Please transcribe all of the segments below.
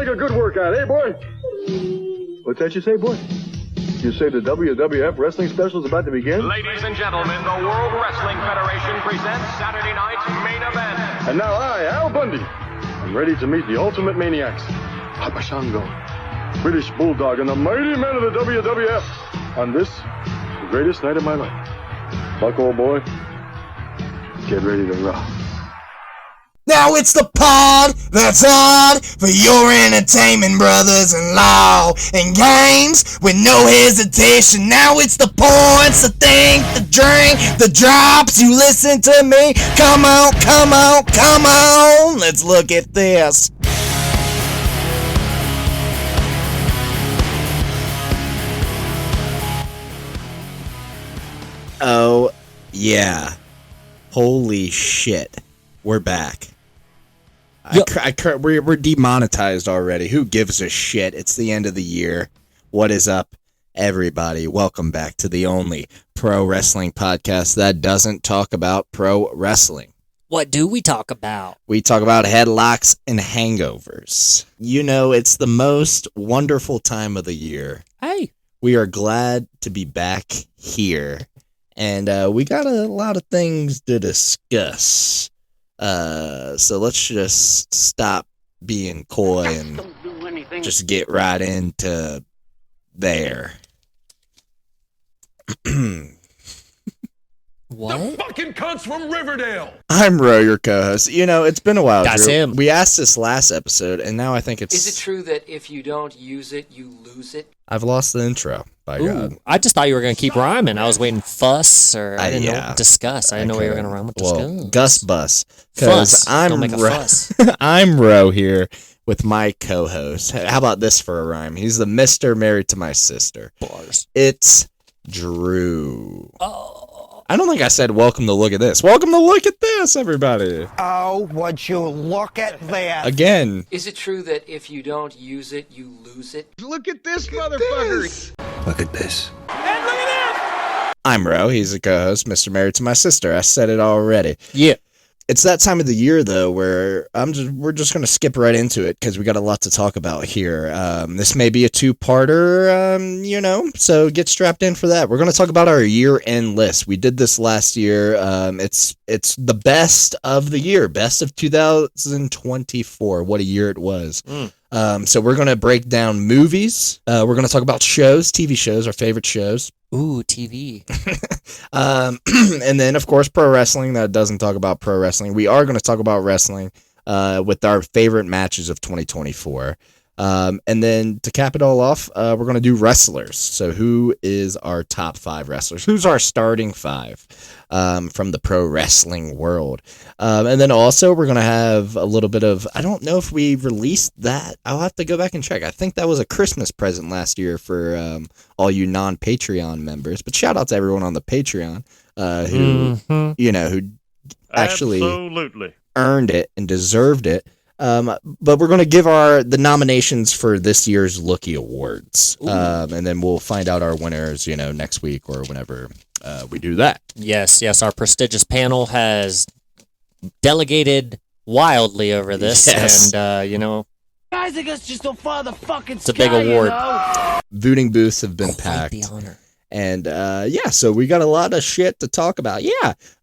a good workout, eh, boy? What's that you say, boy? You say the WWF wrestling special is about to begin? Ladies and gentlemen, the World Wrestling Federation presents Saturday night's main event. And now I, Al Bundy, am ready to meet the Ultimate Maniacs, Papa Shango, British Bulldog, and the mighty men of the WWF on this, the greatest night of my life. Buck, old boy, get ready to rock. Now it's the pod that's on for your entertainment, brothers, and law and games with no hesitation. Now it's the points, the think, the drink, the drops. You listen to me. Come on, come on, come on. Let's look at this. Oh, yeah. Holy shit. We're back. We're demonetized already. Who gives a shit? It's the end of the year. What is up, everybody? Welcome back to the only pro wrestling podcast that doesn't talk about pro wrestling. What do we talk about? We talk about headlocks and hangovers. You know, it's the most wonderful time of the year. Hey. We are glad to be back here. And we got a lot of things to discuss. So let's just stop being coy and just get right into there. What? The fucking cunts from Riverdale. I'm Ro, your co-host. You know, it's been a while, That's Drew. him. We asked this last episode, and now I think it's... Is it true that if you don't use it, you lose it? I've lost the intro, by God. I just thought you were going to keep rhyming. I was waiting fuss, or I didn't yeah. know discuss. I didn't know what you were going to rhyme with discuss. Well, Gus Bus. Fuss. I'm Don't make a fuss. I'm Ro here with my co-host. How about this for a rhyme? He's the Mr. Married to My Sister. Bars. It's Drew. Oh. I don't think I said welcome to look at this. Welcome to look at this, everybody. Oh, would you look at that? Again. Is it true that if you don't use it, you lose it? Look at this motherfucker. Look at this. I'm Ro. He's a co-host, Mr. Married to My Sister. I said it already. Yeah. It's that time of the year, though, where we're just going to skip right into it because we got a lot to talk about here. This may be a two-parter, so get strapped in for that. We're going to talk about our year-end list. We did this last year. It's the best of the year, best of 2024. What a year it was. So we're going to break down movies. We're going to talk about shows, TV shows, our favorite shows. Ooh, TV. And then, of course, pro wrestling. That doesn't talk about pro wrestling. We are going to talk about wrestling with our favorite matches of 2024. And then to cap it all off, we're going to do wrestlers. So who is our top 5 wrestlers? Who's our starting 5 from the pro wrestling world? And then also we're going to have a little bit of, I don't know if we released that. I'll have to go back and check. I think that was a Christmas present last year for all you non-Patreon members. But shout out to everyone on the Patreon who actually Absolutely earned it and deserved it. But we're going to give the nominations for this year's Lookie Awards. And then we'll find out our winners, next week or whenever we do that. Yes. Our prestigious panel has delegated wildly over this. Yes. And, Guys, I guess just don't follow the fucking it's a big award. Voting booths have been Quite packed. the honor. And so we got a lot of shit to talk about.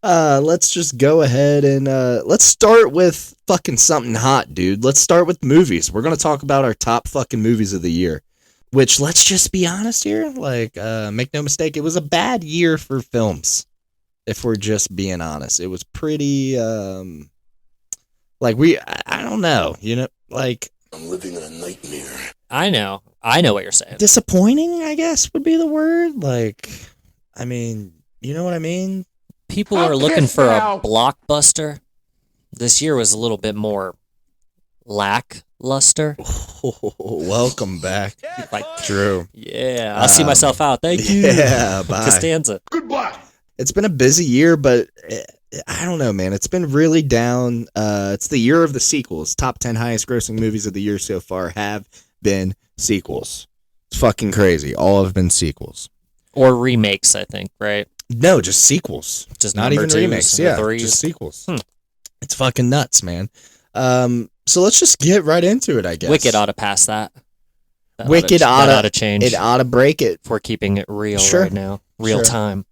Let's just go ahead and let's start with fucking something hot, dude. Let's start with movies. We're going to talk about our top fucking movies of the year, which, let's just be honest here, make no mistake, it was a bad year for films. If we're just being honest, it was pretty I don't know, I'm living in a nightmare. I know what you're saying. disappointing, I guess would be the word. You know what I mean? People are looking for a blockbuster. This year was a little bit more lackluster. Welcome back, Like, Drew. yeah, I'll see myself out. Thank you. Yeah, bye. Costanza. Goodbye. It's been a busy year, but I don't know, man. It's been really down. It's the year of the sequels. Top 10 highest grossing movies of the year so far have been sequels. It's fucking crazy. All have been sequels. Or remakes, I think, right? No, just sequels. Just Not number even twos, remakes. number Yeah, threes. just sequels. It's fucking nuts, man. So let's just get right into it, I guess. Wicked ought to pass that. Wicked ought to change. It ought to break it. If we're keeping it real Sure. right now. Real Sure. time.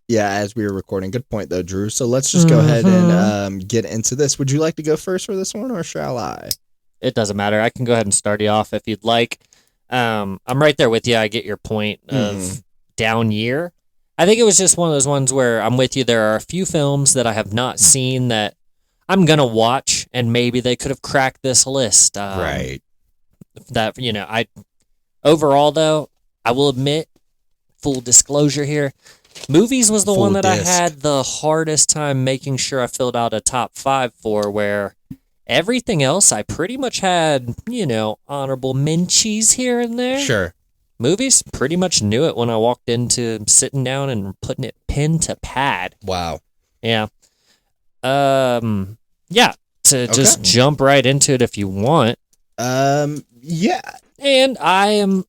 Yeah, as we were recording. Good point, though, Drew. So let's just go ahead and get into this. Would you like to go first for this one, or shall I? It doesn't matter. I can go ahead and start you off if you'd like. I'm right there with you. I get your point of down year. I think it was just one of those ones where I'm with you. There are a few films that I have not seen that I'm going to watch, and maybe they could have cracked this list. Right. That, overall, though, I will admit, full disclosure here, movies was the Full one that disc. I had the hardest time making sure I filled out a top 5 for, where everything else I pretty much had, honorable mentions here and there. Sure. Movies, pretty much knew it when I walked into sitting down and putting it pen to pad. Wow. Yeah. To just jump right into it if you want. Yeah. And I am,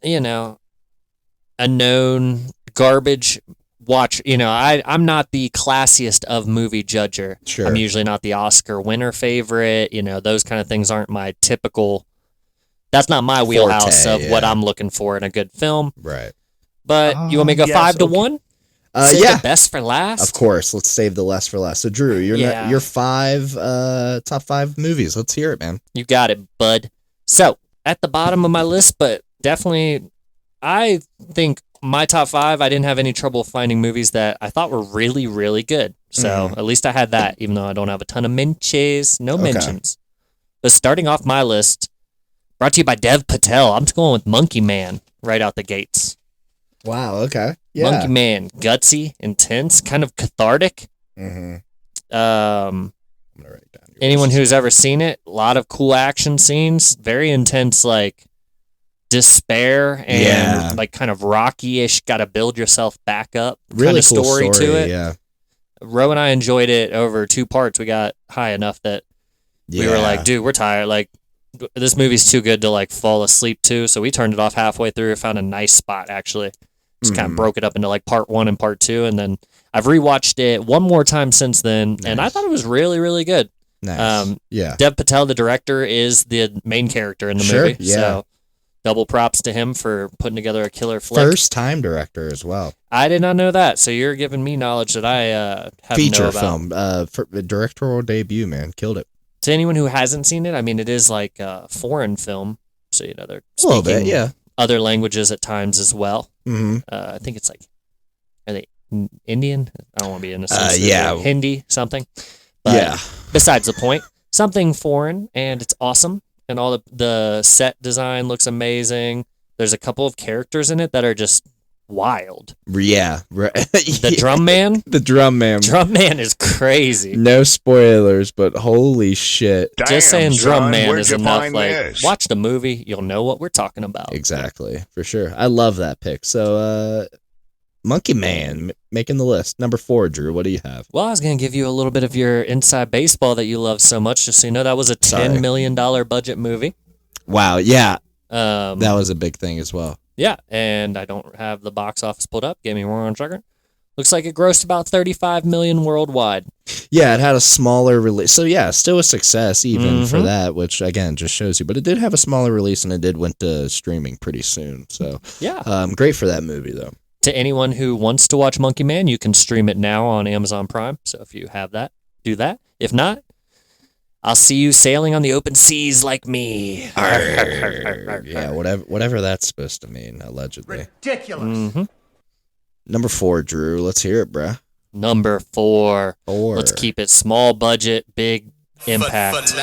a known garbage watch. I'm not the classiest of movie judger. Sure. I'm usually not the Oscar winner favorite. Those kind of things aren't my typical. That's not my wheelhouse Forte, of what yeah. I'm looking for in a good film. Right. But you want me to go 5-1? Save Yeah. the best for last. Of course. Let's save the last for last. So, Drew, your your 5 top 5 movies. Let's hear it, man. You got it, bud. So, at the bottom of my list, but definitely, I think my top 5, I didn't have any trouble finding movies that I thought were really, really good. So, at least I had that, even though I don't have a ton of mentions. No mentions. But starting off my list, brought to you by Dev Patel. I'm going with Monkey Man right out the gates. Wow. Okay. Yeah. Monkey Man, gutsy, intense, kind of cathartic. Mm-hmm. Um, I'm gonna write it down. Anyone who's ever seen it, a lot of cool action scenes, very intense, like despair and like kind of Rocky-ish. Got to build yourself back up. Really kind of cool story to it. Yeah. Ro and I enjoyed it over 2 parts. We got high enough that we were like, dude, we're tired. Like, this movie's too good to like fall asleep to. So we turned it off halfway through. Found a nice spot actually. Just kind of broke it up into like part 1 and part 2, and then I've rewatched it one more time since then, and I thought it was really, really good. Nice. Yeah. Dev Patel, the director, is the main character in the movie. Yeah. So double props to him for putting together a killer flick. First time director as well. I did not know that. So you're giving me knowledge that I have Feature know about. film. For the directorial debut, man. Killed it. To anyone who hasn't seen it, I mean, it is like a foreign film. So, they're A little bit, speaking yeah. other languages at times as well. Mm-hmm. I think it's like, are they Indian? I don't want to be innocent. Yeah. Hindi, something. But Yeah. besides the point, something foreign, and it's awesome. And all the set design looks amazing. There's a couple of characters in it that are just wild. Yeah. Right. The drum man. The drum man. Drum man is crazy. No spoilers, but holy shit. Just saying drum man is enough. Like, watch the movie, you'll know what we're talking about. Exactly. For sure. I love that pick. So, Monkey Man making the list. Number 4, Drew. What do you have? Well, I was going to give you a little bit of your inside baseball that you love so much, just so you know that was a $10 million budget movie. Wow. Yeah. That was a big thing as well. Yeah, and I don't have the box office pulled up. Give me 1 second. Looks like it grossed about 35 million worldwide. Yeah, it had a smaller release. So yeah, still a success even for that, which again just shows you. But it did have a smaller release, and it did went to streaming pretty soon. So yeah, great for that movie though. To anyone who wants to watch Monkey Man, you can stream it now on Amazon Prime. So if you have that, do that. If not, I'll see you sailing on the open seas like me. Yeah, whatever that's supposed to mean, allegedly. Ridiculous. Number 4, Drew. Let's hear it, bruh. Number 4. 4. Let's keep it small budget, big impact.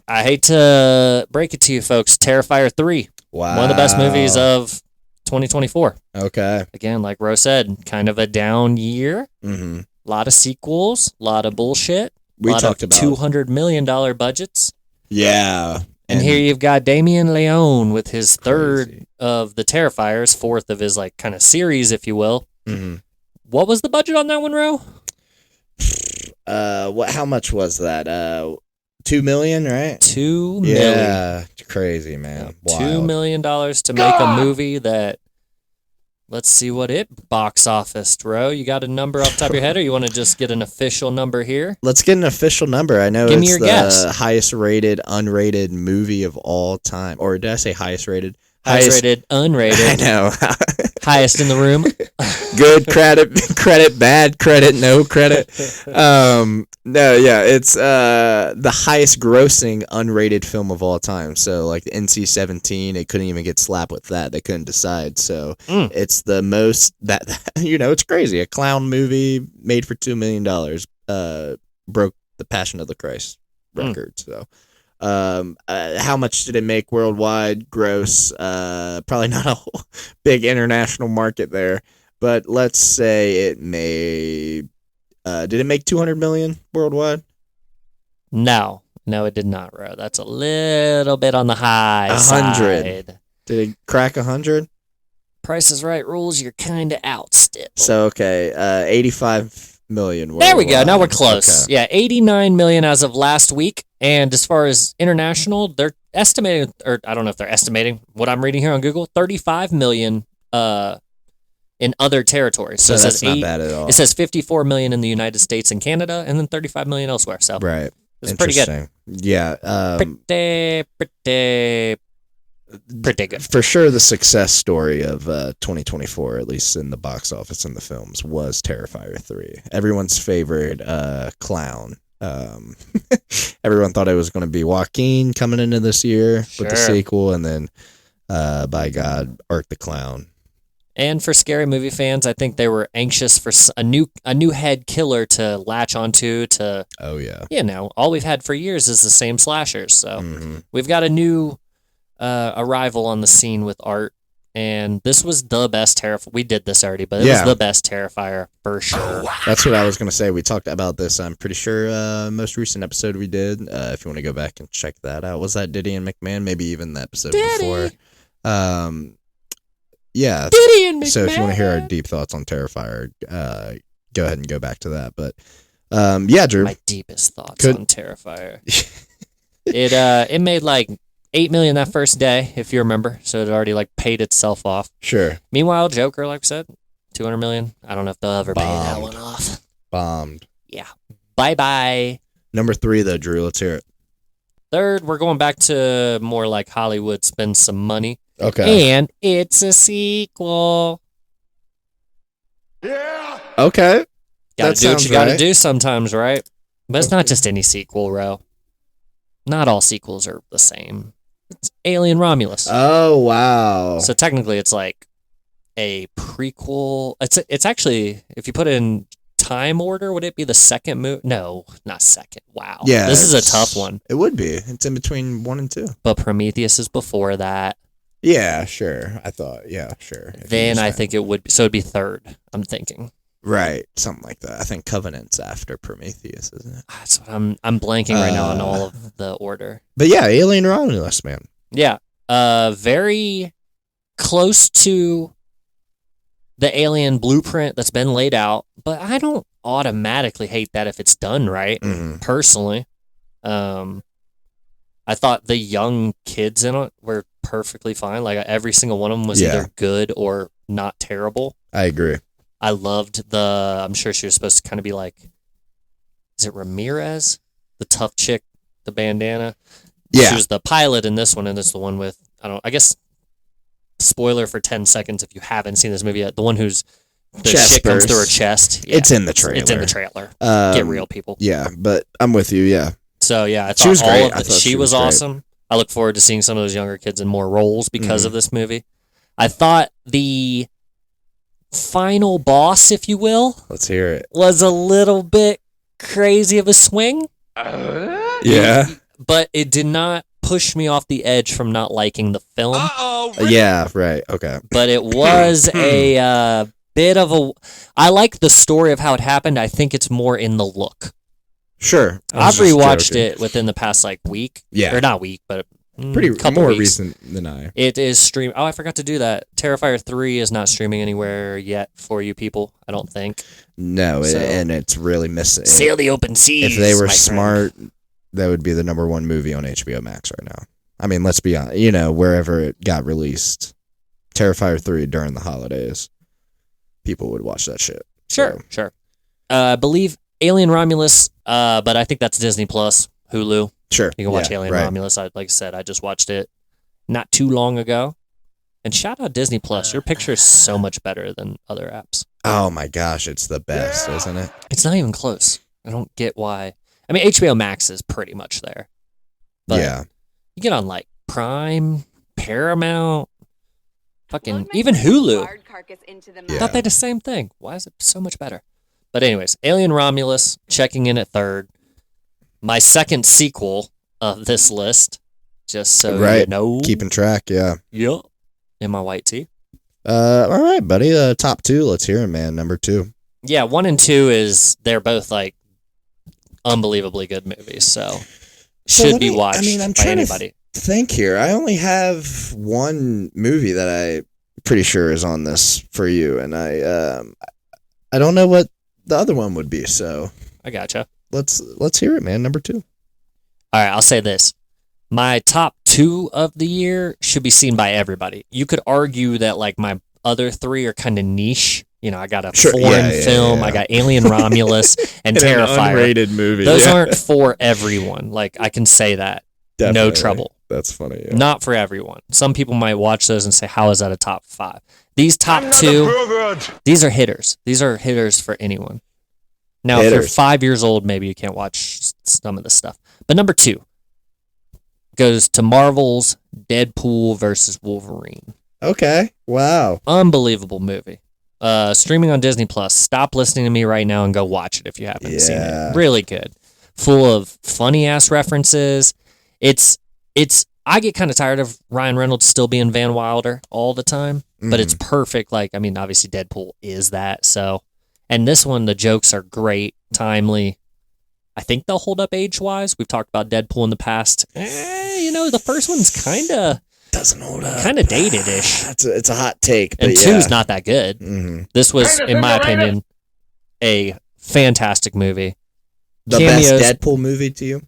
I hate to break it to you folks. Terrifier 3. Wow. One of the best movies of 2024. Okay. Again, like Ro said, kind of a down year. Mm-hmm. A lot of sequels, a lot of bullshit. We lot talked of about $200 million budgets. Yeah. And here you've got Damien Leone with his third of the Terrifiers, fourth of his like kind of series, if you will. Mm-hmm. What was the budget on that one, Ro? How much was that? $2 million, right? $2 million. Yeah, crazy, man. $2 million to make a movie that Let's see what it box office, bro. You got a number off the top of your head, or you want to just get an official number here? Let's get an official number. I know Give me it's your the guess. highest rated unrated movie of all time. Or did I say highest rated? Highest rated, unrated, I know. highest in the room. Good credit, bad credit, no credit. No, yeah, it's the highest grossing unrated film of all time. So like the NC-17, it couldn't even get slapped with that. They couldn't decide. So it's the most that it's crazy. A clown movie made for $2 million broke the Passion of the Christ record. So how much did it make worldwide gross? Probably not a whole big international market there, but let's say it made did it make 200 million worldwide? No, it did not, bro. That's a little bit on the high 100. side. Did it crack 100? Price is Right rules, you're kind of out still. So okay, 85 million worldwide. There we go. Now we're close. Okay. Yeah, 89 million as of last week. And as far as international, they're estimating, or I don't know if they're estimating, what I'm reading here on Google, 35 million in other territories. So it that's says not bad at all. It says 54 million in the United States and Canada, and then 35 million elsewhere. So Right. it's pretty good. Interesting. Yeah. Pretty good. For sure, the success story of 2024, at least in the box office and the films, was Terrifier 3. Everyone's favorite clown. Everyone thought it was going to be Joaquin coming into this year with the Sure. sequel, and then, by God, Art the Clown. And for scary movie fans, I think they were anxious for a new head killer to latch onto. To Oh, yeah. all we've had for years is the same slashers. So Mhm. we've got a new arrival on the scene with Art, and this was the best Terrifier. We did this already, but it Yeah. was the best Terrifier for sure. That's what I was going to say. We talked about this, I'm pretty sure, most recent episode we did. If you want to go back and check that out. Was that Diddy and McMahon? Maybe even the episode before. Yeah. Diddy and So if you want to hear our McMahon. deep thoughts on Terrifier, go ahead and go back to that. But yeah, Drew. My deepest thoughts Could- on Terrifier. It made like 8 million that first day, if you remember. So it already like paid itself off. Sure. Meanwhile, Joker, like I said, 200 million. I don't know if they'll ever pay that Bombed. one off. Bombed. Yeah. Bye. Number 3, though, Drew. Let's hear it. Third, we're going back to more like Hollywood spend some money. Okay. And it's a sequel. Yeah. Okay. Gotta That do what sounds you gotta right. do sometimes, right? But it's not just any sequel, Ro. Not all sequels are the same. It's Alien Romulus. Oh, wow. So technically it's like a prequel. It's actually, if you put it in time order, would it be the second movie? No, not second. Wow. Yeah. This is a it's- tough one. It would be. It's in between 1 and 2. But Prometheus is before that. Yeah, sure. I thought, yeah, sure. If you Then just I had- think it would be, so it'd be third, I'm thinking. Right. Something like that. I think Covenant's after Prometheus, isn't it? That's what I'm blanking right now on all of the order. But yeah, Alien Romulus, man. Yeah. Very close to the Alien blueprint that's been laid out, but I don't automatically hate that if it's done right, Mhm. personally. I thought the young kids in it were perfectly fine. Like every single one of them was Yeah. either good or not terrible. I agree. I loved I'm sure she was supposed to kind of be like, is it Ramirez? The tough chick, the bandana? Yeah. She was the pilot in this one, and it's the one with, I guess, spoiler for 10 seconds if you haven't seen this movie yet, the one whose the Chest shit comes through her burst. chest. It's in the It's in the trailer. trailer. Get real, people. Yeah, but I'm with you. Yeah. So, yeah, I thought She was all great. of I it, thought she she was was great. awesome. I look forward to seeing some of those younger kids in more roles because Mhm. of this movie. I thought the final boss, if you will, Let's hear it. was a little bit crazy of a swing, Yeah. but it did not push me off the edge from not liking the film. Yeah. Right. Okay. But it was a bit of a. I like the story of how it happened. I think it's more in the look. Sure. I I've was just rewatched joking. it within the past like week. Yeah. Or not week, but Pretty couple more weeks. recent than I. It is stream. Oh, I forgot to do that. Terrifier 3 is not streaming anywhere yet for you people. I don't think. No, So- and it's really missing. Sail the open seas. If they were my friend. smart, that would be the number 1 movie on HBO Max right now. I mean, let's be honest. Wherever it got released, Terrifier 3 during the holidays. people would watch that shit. Sure, So, sure. I believe Alien Romulus, but I think that's Disney Plus, Hulu. sure. You can watch Yeah, Alien right. Romulus. Like I said, I just watched it not too long ago. And shout out Disney Plus. Your picture is so much better than other apps. Oh my gosh, it's the best, isn't it? It's not even close. I don't get why. I mean, HBO Max is pretty much there. But Yeah. you get on like Prime, Paramount, fucking even Hulu. Yeah. I thought they did the same thing. Why is it so much better? But anyways, Alien Romulus checking in at third. My second sequel of this list, just so you Right. know. Keeping track, yeah. Yep. In my white tee. All right, buddy. Top two. Let's hear it, man. Number 2. Yeah, 1 and 2 they're both like unbelievably good movies, so should let be me- watched I'm by trying anybody. to think here. I only have one movie that I pretty sure is on this for you, and I don't know what the other one would be. So I gotcha. let's hear it, man. Number 2. All right, I'll say this. My top 2 of the year should be seen by everybody. You could argue that like my other 3 are kind of niche. You know, I got a Sure, foreign yeah, film, yeah. I got Alien Romulus and Terrifier. unrated movie. Those aren't for everyone. Like I can say that. No Definitely. trouble. That's funny. Yeah. Not for everyone. Some people might watch those and say, how is that a top 5? These top 2, these are hitters. These are hitters for anyone. Now, if you're Hitters. 5 years old, maybe you can't watch some of this stuff. But number 2 goes to Marvel's Deadpool versus Wolverine. Okay. Wow. Unbelievable movie. Streaming on Disney Plus. Stop listening to me right now and go watch it if you haven't seen Yeah. it. Really good. Full of funny ass references. It's I get kind of tired of Ryan Reynolds still being Van Wilder all the time, but it's perfect. Like, I mean, obviously Deadpool is that. So, and this one, the jokes are great, timely. I think they'll hold up age-wise. We've talked about Deadpool in the past. You know, the first one's kind of Doesn't hold up. dated-ish. It's a hot take, but And yeah. two's not that good. Mhm. This was, in my opinion, a fantastic movie. The Cameos- best Deadpool movie to you.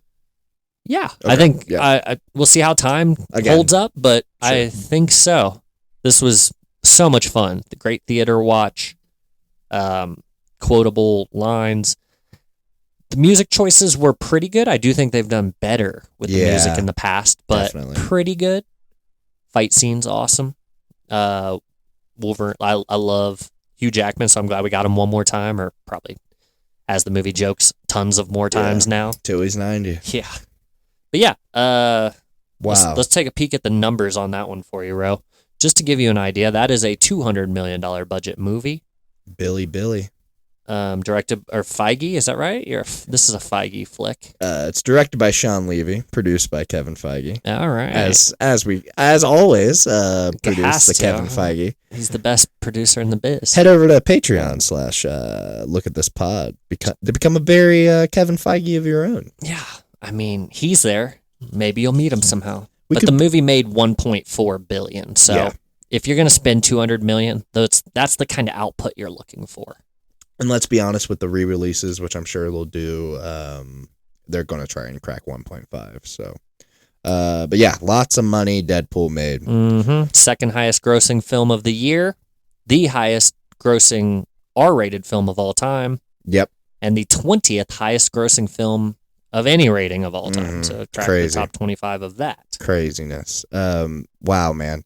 Yeah, Okay, I think yeah. I we'll see how time Again. holds up, but I Sure. think so. This was so much fun. The great theater watch, quotable lines. The music choices were pretty good. I do think they've done better with the Yeah, music in the past, but definitely. pretty good. Fight scenes awesome. Wolverine, I love Hugh Jackman, so I'm glad we got him one more time, or probably, as the movie jokes, tons of more times now. Till he's 90. Yeah. But yeah, Wow. let's take a peek at the numbers on that one for you, Ro. Just to give you an idea, that is a $200 million budget movie. Billy. Directed, or Feige, is that right? This is a Feige flick. It's directed by Sean Levy, produced by Kevin Feige. All right. As always, produced has the to. Kevin Feige. He's the best producer in the biz. Head over to Patreon / look at this pod to become a very Kevin Feige of your own. Yeah. I mean, he's there. Maybe you'll meet him somehow. We But could- the movie made $1.4 billion. So Yeah. if you're going to spend $200 million, that's the kind of output you're looking for. And let's be honest, with the re-releases, which I'm sure they'll do, they're going to try and crack 1.5. So, but yeah, lots of money Deadpool made. Second highest grossing film of the year, the highest grossing R-rated film of all time, Yep. and the 20th highest grossing film of any rating of all time. Mhm. So track Crazy. the top 25 of that. Craziness. Wow, man.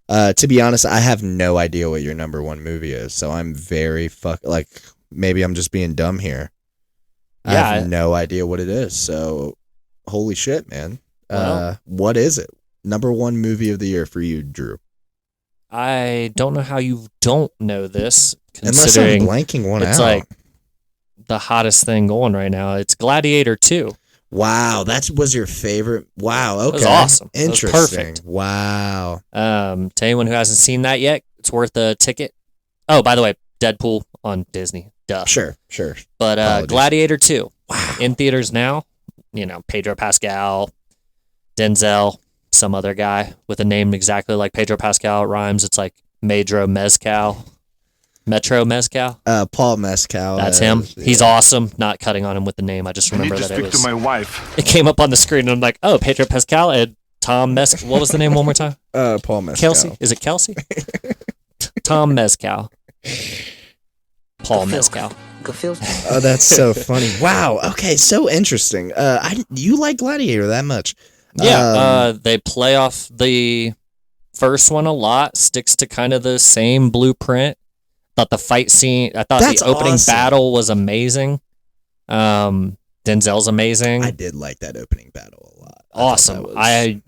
To be honest, I have no idea what your number one movie is. So I'm very maybe I'm just being dumb here. I Yeah, have no idea what it is. So holy shit, man. Well- What is it? Number one movie of the year for you, Drew. I don't know how you don't know this, Unless I'm considering blanking one it's out. like the hottest thing going right now. It's Gladiator 2. Wow, that was your favorite. Wow, okay. was awesome. It was Interesting. perfect. Wow. To anyone who hasn't seen that yet, it's worth a ticket. Oh, by the way, Deadpool on Disney. Duh. Sure. But Apologies. Gladiator 2 in theaters now. You know, Pedro Pascal, Denzel, some other guy with a name exactly like Pedro Pascal. It rhymes. It's like Metro Mezcal. Paul Mescal. That's him. He's awesome. Not cutting on him with the name. I just remember that it was. wife. It came up on the screen and I'm like, oh, Pedro Pascal and Tom Mescal. What was the name one more time? Paul Mescal. Kelsey? Is it Kelsey? Tom Mescal. Paul Mescal. Oh, that's so funny. Wow. Okay, so interesting. You like Gladiator that much? Yeah, they play off the first one a lot. Sticks to kind of the same blueprint. Thought the fight scene. I thought That's the opening awesome. battle was amazing. Denzel's amazing. I did like that opening battle a lot. Awesome.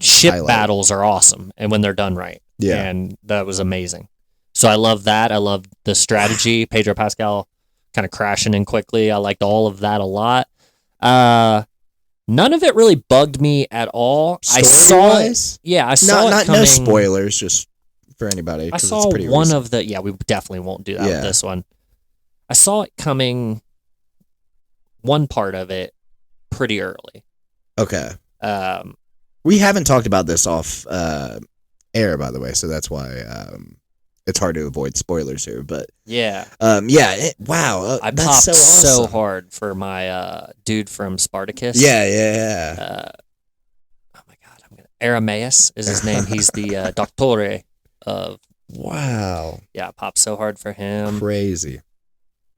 Ship battles are awesome, and when they're done right. Yeah. And that was amazing. So I love that. I love the strategy. Pedro Pascal kind of crashing in quickly. I liked all of that a lot. None of it really bugged me at all. I saw it. Yeah, I saw it coming. No spoilers, just for anybody. I 'cause saw it's pretty one recent. of the. Yeah, we definitely won't do that with this one. I saw it coming. One part of it pretty early. Okay. We haven't talked about this off air, by the way, so that's why it's hard to avoid spoilers here. But yeah, wow, I that's popped so awesome. hard for my dude from Spartacus. Yeah. Oh my god, Aramaeus is his name. He's the Doctore of. Wow. Yeah, I popped so hard for him. Crazy.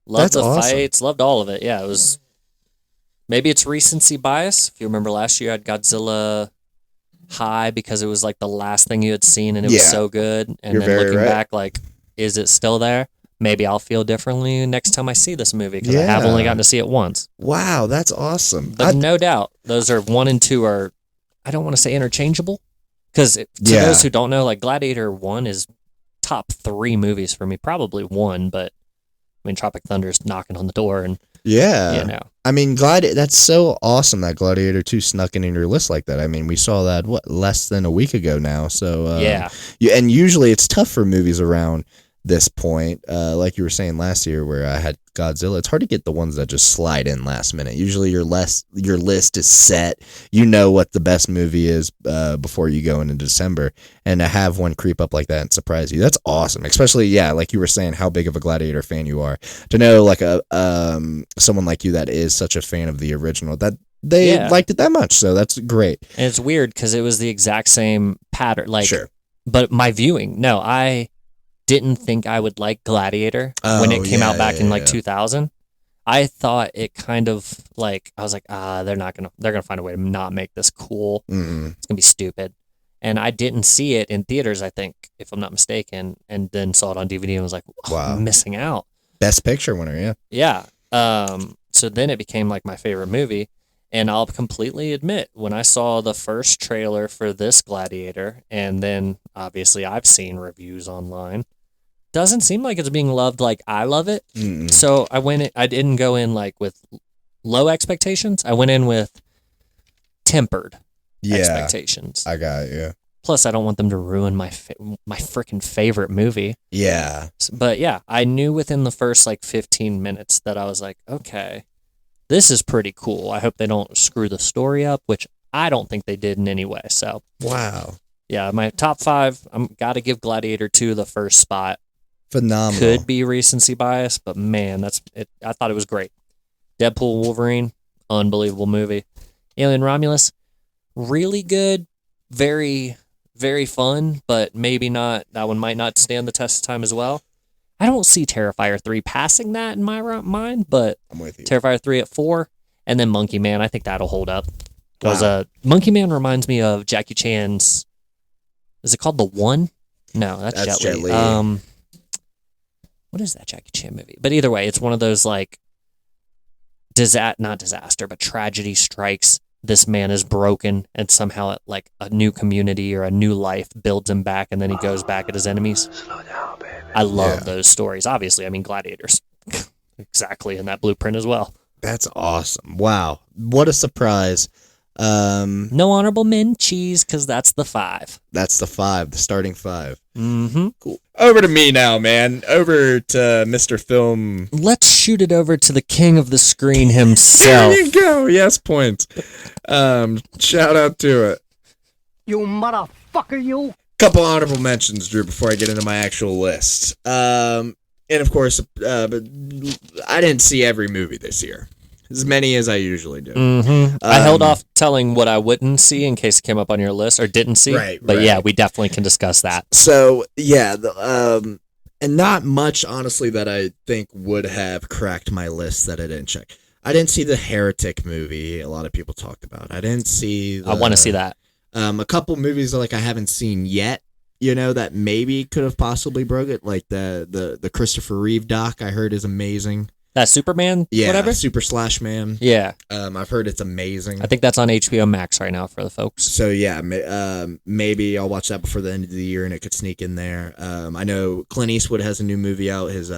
Loved That's the awesome. fights. Loved all of it. Yeah, it was. Maybe it's recency bias. If you remember last year, I had Godzilla high because it was like the last thing you had seen and it was so good. And You're then very looking right. back, like, is it still there? Maybe I'll feel differently next time I see this movie because I have only gotten to see it once. Wow, that's awesome. But no doubt, those are 1 and 2 are, I don't want to say interchangeable because to those who don't know, like Gladiator 1 is top 3 movies for me, probably 1, but I mean, Tropic Thunder's knocking on the door and I mean, that's so awesome that Gladiator 2 snuck in your list like that. I mean, we saw that less than a week ago now. So and usually it's tough for movies around this point, like you were saying last year where I had Godzilla. It's hard to get the ones that just slide in last minute. Usually your list is set. You know what the best movie is before you go into December, and to have one creep up like that and surprise you, that's awesome. Especially like you were saying, how big of a Gladiator fan you are. To know like someone like you that is such a fan of the original, that they liked it that much, so that's great. And it's weird because it was the exact same pattern, like, Sure. But my viewing, no, I didn't think I would like Gladiator when it came out back in 2000. I thought it kind of like, I was like, they're gonna find a way to not make this cool. It's gonna be stupid. And I didn't see it in theaters, I think, if I'm not mistaken, and then saw it on DVD and was like, wow, I'm missing out. Best Picture winner, Yeah. So then it became like my favorite movie. And I'll completely admit, when I saw the first trailer for this Gladiator, and then obviously I've seen reviews online, doesn't seem like it's being loved like I love it. So I didn't go in like with low expectations. I went in with tempered expectations. I got you. Plus, I don't want them to ruin my freaking favorite movie. Yeah. But yeah, I knew within the first like 15 minutes that I was like, okay, this is pretty cool. I hope they don't screw the story up, which I don't think they did in any way. So wow. Yeah, my top 5, I'm got to give Gladiator 2 the first spot. Phenomenal. Could be recency bias, but man, that's it. I thought it was great. Deadpool Wolverine, unbelievable movie. Alien Romulus, really good, very, very fun, but maybe not. That one might not stand the test of time as well. I don't see Terrifier 3 passing that in my mind, but I'm with you. Terrifier 3 at 4, and then Monkey Man, I think that'll hold up. Because Monkey Man reminds me of Jackie Chan's. Is it called The One? No, that's Jet Li. What is that Jackie Chan movie? But either way, it's one of those like not disaster, but tragedy strikes. This man is broken, and somehow like a new community or a new life builds him back, and then he goes back at his enemies. Slow down, baby. I love those stories. Obviously, I mean Gladiators, exactly in that blueprint as well. That's awesome. Wow, what a surprise. No honorable mentions because that's the 5. That's the 5, the starting 5. Mm-hmm. Cool. Over to me now, man. Over to Mr. Film. Let's shoot it over to the king of the screen himself. There you go. Yes, points. Shout out to it. You motherfucker, you. Couple honorable mentions, Drew, before I get into my actual list. And of course, but I didn't see every movie this year. As many as I usually do. Mm-hmm. I held off telling what I wouldn't see in case it came up on your list or didn't see. Right, but right. yeah, we definitely can discuss that. So yeah, And not much, honestly, that I think would have cracked my list that I didn't check. I didn't see the Heretic movie a lot of people talked about. I didn't see I want to see that. a couple movies that, like, I haven't seen yet, you know, that maybe could have possibly broke it. Like the Christopher Reeve doc I heard is amazing. That Superman, Yeah, whatever? Super Slash Man. Yeah. I've heard it's amazing. I think that's on HBO Max right now for the folks. So yeah, maybe I'll watch that before the end of the year, and it could sneak in there. I know Clint Eastwood has a new movie out. His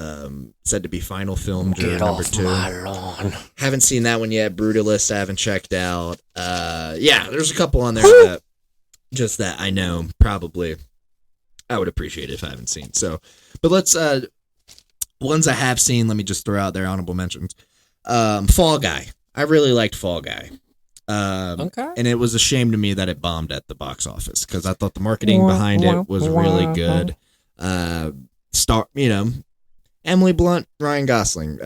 said to be final film Get number off 2. my lawn. Haven't seen that one yet. Brutalist I haven't checked out. Yeah, there's a couple on there that just that I know probably I would appreciate it if I haven't seen. So, but let's ones I have seen. Let me just throw out their honorable mentions. Fall Guy. I really liked Fall Guy. Okay. And it was a shame to me that it bombed at the box office because I thought the marketing behind it was really good. Emily Blunt, Ryan Gosling.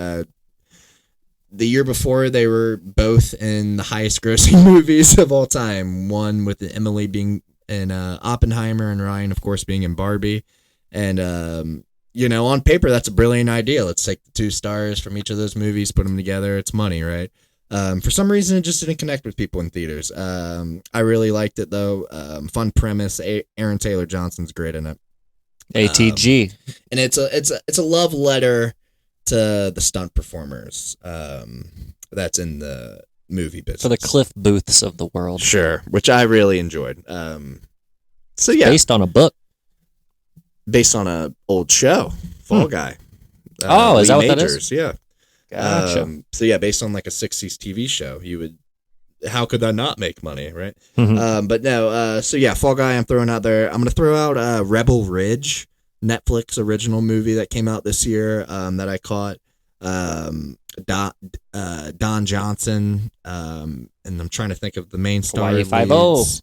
The year before, they were both in the highest grossing movies of all time. One with Emily being in Oppenheimer and Ryan, of course, being in Barbie. And, on paper, that's a brilliant idea. Let's take the 2 stars from each of those movies, put them together. It's money, right? For some reason, it just didn't connect with people in theaters. I really liked it, though. Fun premise. Aaron Taylor Johnson's great in it. ATG. And it's a love letter to the stunt performers that's in the movie business. For the Cliff Booths of the world. Sure, which I really enjoyed. So yeah, Based on a book. based on a old show, Fall Guy. Is that Lee what that Majors, is? Yeah. Gotcha. So yeah, based on like a 60s TV show, how could that not make money, right? Mhm. But no, so yeah, Fall Guy I'm throwing out there. I'm going to throw out Rebel Ridge, Netflix original movie that came out this year that I caught. Don Johnson, and I'm trying to think of the main star. Hawaii Five-0. leads.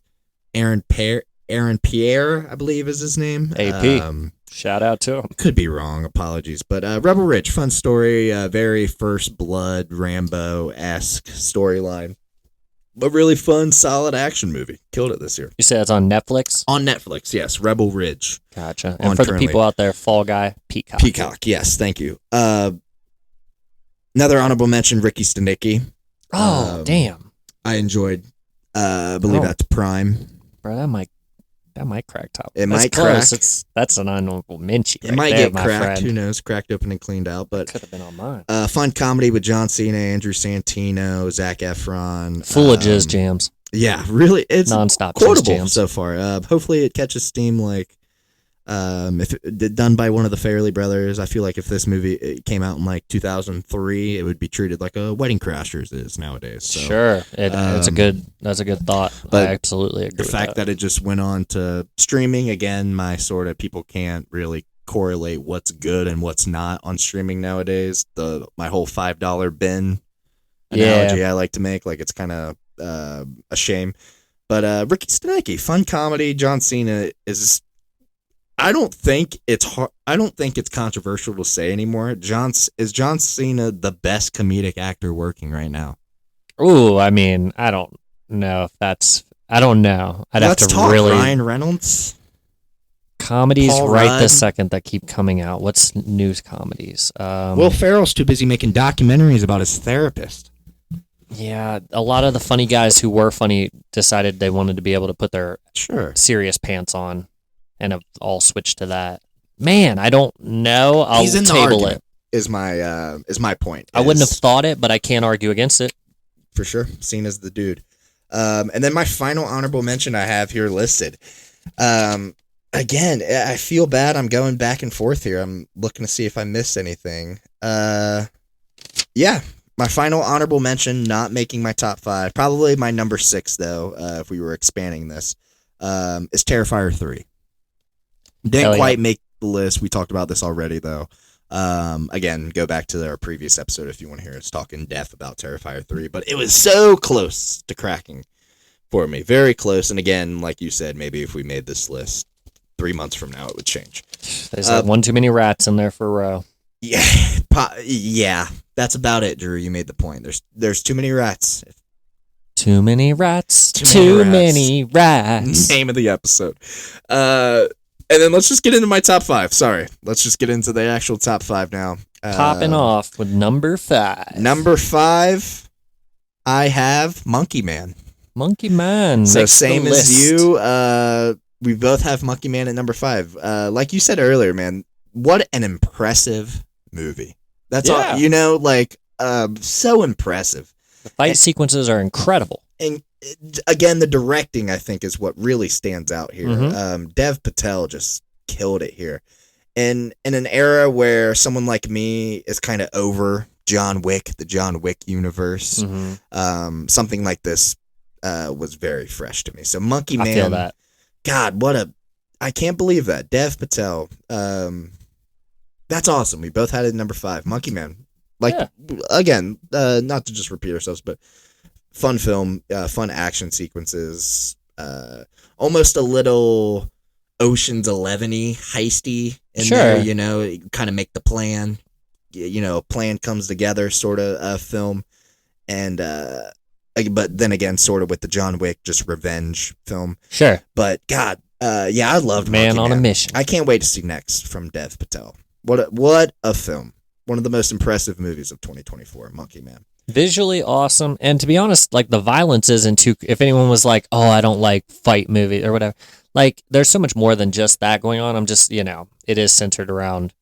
Aaron Pierre, I believe is his name. AP. Shout out to him. Could be wrong. Apologies. But Rebel Ridge, fun story. Very First Blood, Rambo-esque storyline. But really fun, solid action movie. Killed it this year. You said it's on Netflix? On Netflix, yes. Rebel Ridge. Gotcha. On And for the currently. people out there, Fall Guy, Peacock. Peacock, yes. Thank you. Another honorable mention, Ricky Stenicki. Oh, damn. I enjoyed. I believe Oh. that's Prime. Bro, that might crack top. It That's might close. crack. That's an honorable mention. It right might there, get my cracked. friend. Who knows? Cracked open and cleaned out. But Could have been on mine. fun comedy with John Cena, Andrew Santino, Zac Efron. Full of jizz jams. Yeah, really. It's Non-stop jizz quotable jams. so far. Hopefully it catches steam like if it done by one of the Farrelly brothers. I feel like if this movie came out in like 2003, it would be treated like a Wedding Crashers is nowadays. So. Sure. That's a good thought. but I absolutely agree The with fact that it just went on to streaming again, my sort of people can't really correlate what's good and what's not on streaming nowadays. My whole $5 bin analogy I like to make, like it's kind of a shame. But Ricky Stenicki, fun comedy. John Cena is. I don't think it's hard. I don't think it's controversial to say anymore. Is John Cena the best comedic actor working right now? Ooh, I mean, I don't know if that's. I don't know. Let's have to talk really. Ryan Reynolds. Comedies Paul right Rudd. this second that keep coming out. What's news comedies? Will Ferrell's too busy making documentaries about his therapist. Yeah, a lot of the funny guys who were funny decided they wanted to be able to put their Sure. serious pants on, and have all switched to that. Man, I don't know. I'll He's in the table argument, it. is my point. I wouldn't have is- thought it, but I can't argue against it. for sure seen as the dude. And then my final honorable mention I have here listed. Again, I feel bad. I'm going back and forth here. I'm looking to see if I missed anything. Yeah, my final honorable mention, not making my top 5, probably my number 6 though. If we were expanding this, is Terrifier 3. Didn't Hell yeah. quite make the list. We talked about this already though. Again, go back to our previous episode if you want to hear us talk in depth about Terrifier 3, but it was so close to cracking for me. Very close. And again, like you said, maybe if we made this list 3 months from now, it would change. There's like one too many rats in there for row. Yeah. Yeah. That's about it, Drew. You made the point. There's too many rats. Too many rats. Too many Too many rats. Name of the episode. And then let's just get into my top 5. Sorry. Let's just get into the actual top 5 now. Popping off with number 5. Number 5, I have Monkey Man. Monkey Man. So makes the same as list. you, we both have Monkey Man at number 5. Like you said earlier, man, what an impressive movie. That's Yeah. all, you know, like, so impressive. The fight sequences are incredible. And again, the directing, I think, is what really stands out here. Mhm. Dev Patel just killed it here. And in an era where someone like me is kind of over John Wick, the John Wick universe, Mhm. something like this was very fresh to me. So Monkey Man, I feel that. God, I can't believe that. Dev Patel, that's awesome. We both had it at number 5. Monkey Man. Like, again, not to just repeat ourselves, but fun film, fun action sequences, almost a little Ocean's 11-y, heisty in there, you know, kind of make the plan, you know, plan comes together sort of film. And, but then again, sort of with the John Wick, just revenge film. Sure. But God, yeah, I loved Man Monkey on a mission. I can't wait to see next from Dev Patel. What a film. One of the most impressive movies of 2024, Monkey Man. Visually awesome. And to be honest, like the violence isn't too, if anyone was like, oh, I don't like fight movies or whatever, like there's so much more than just that going on. I'm just, you know, it is centered around,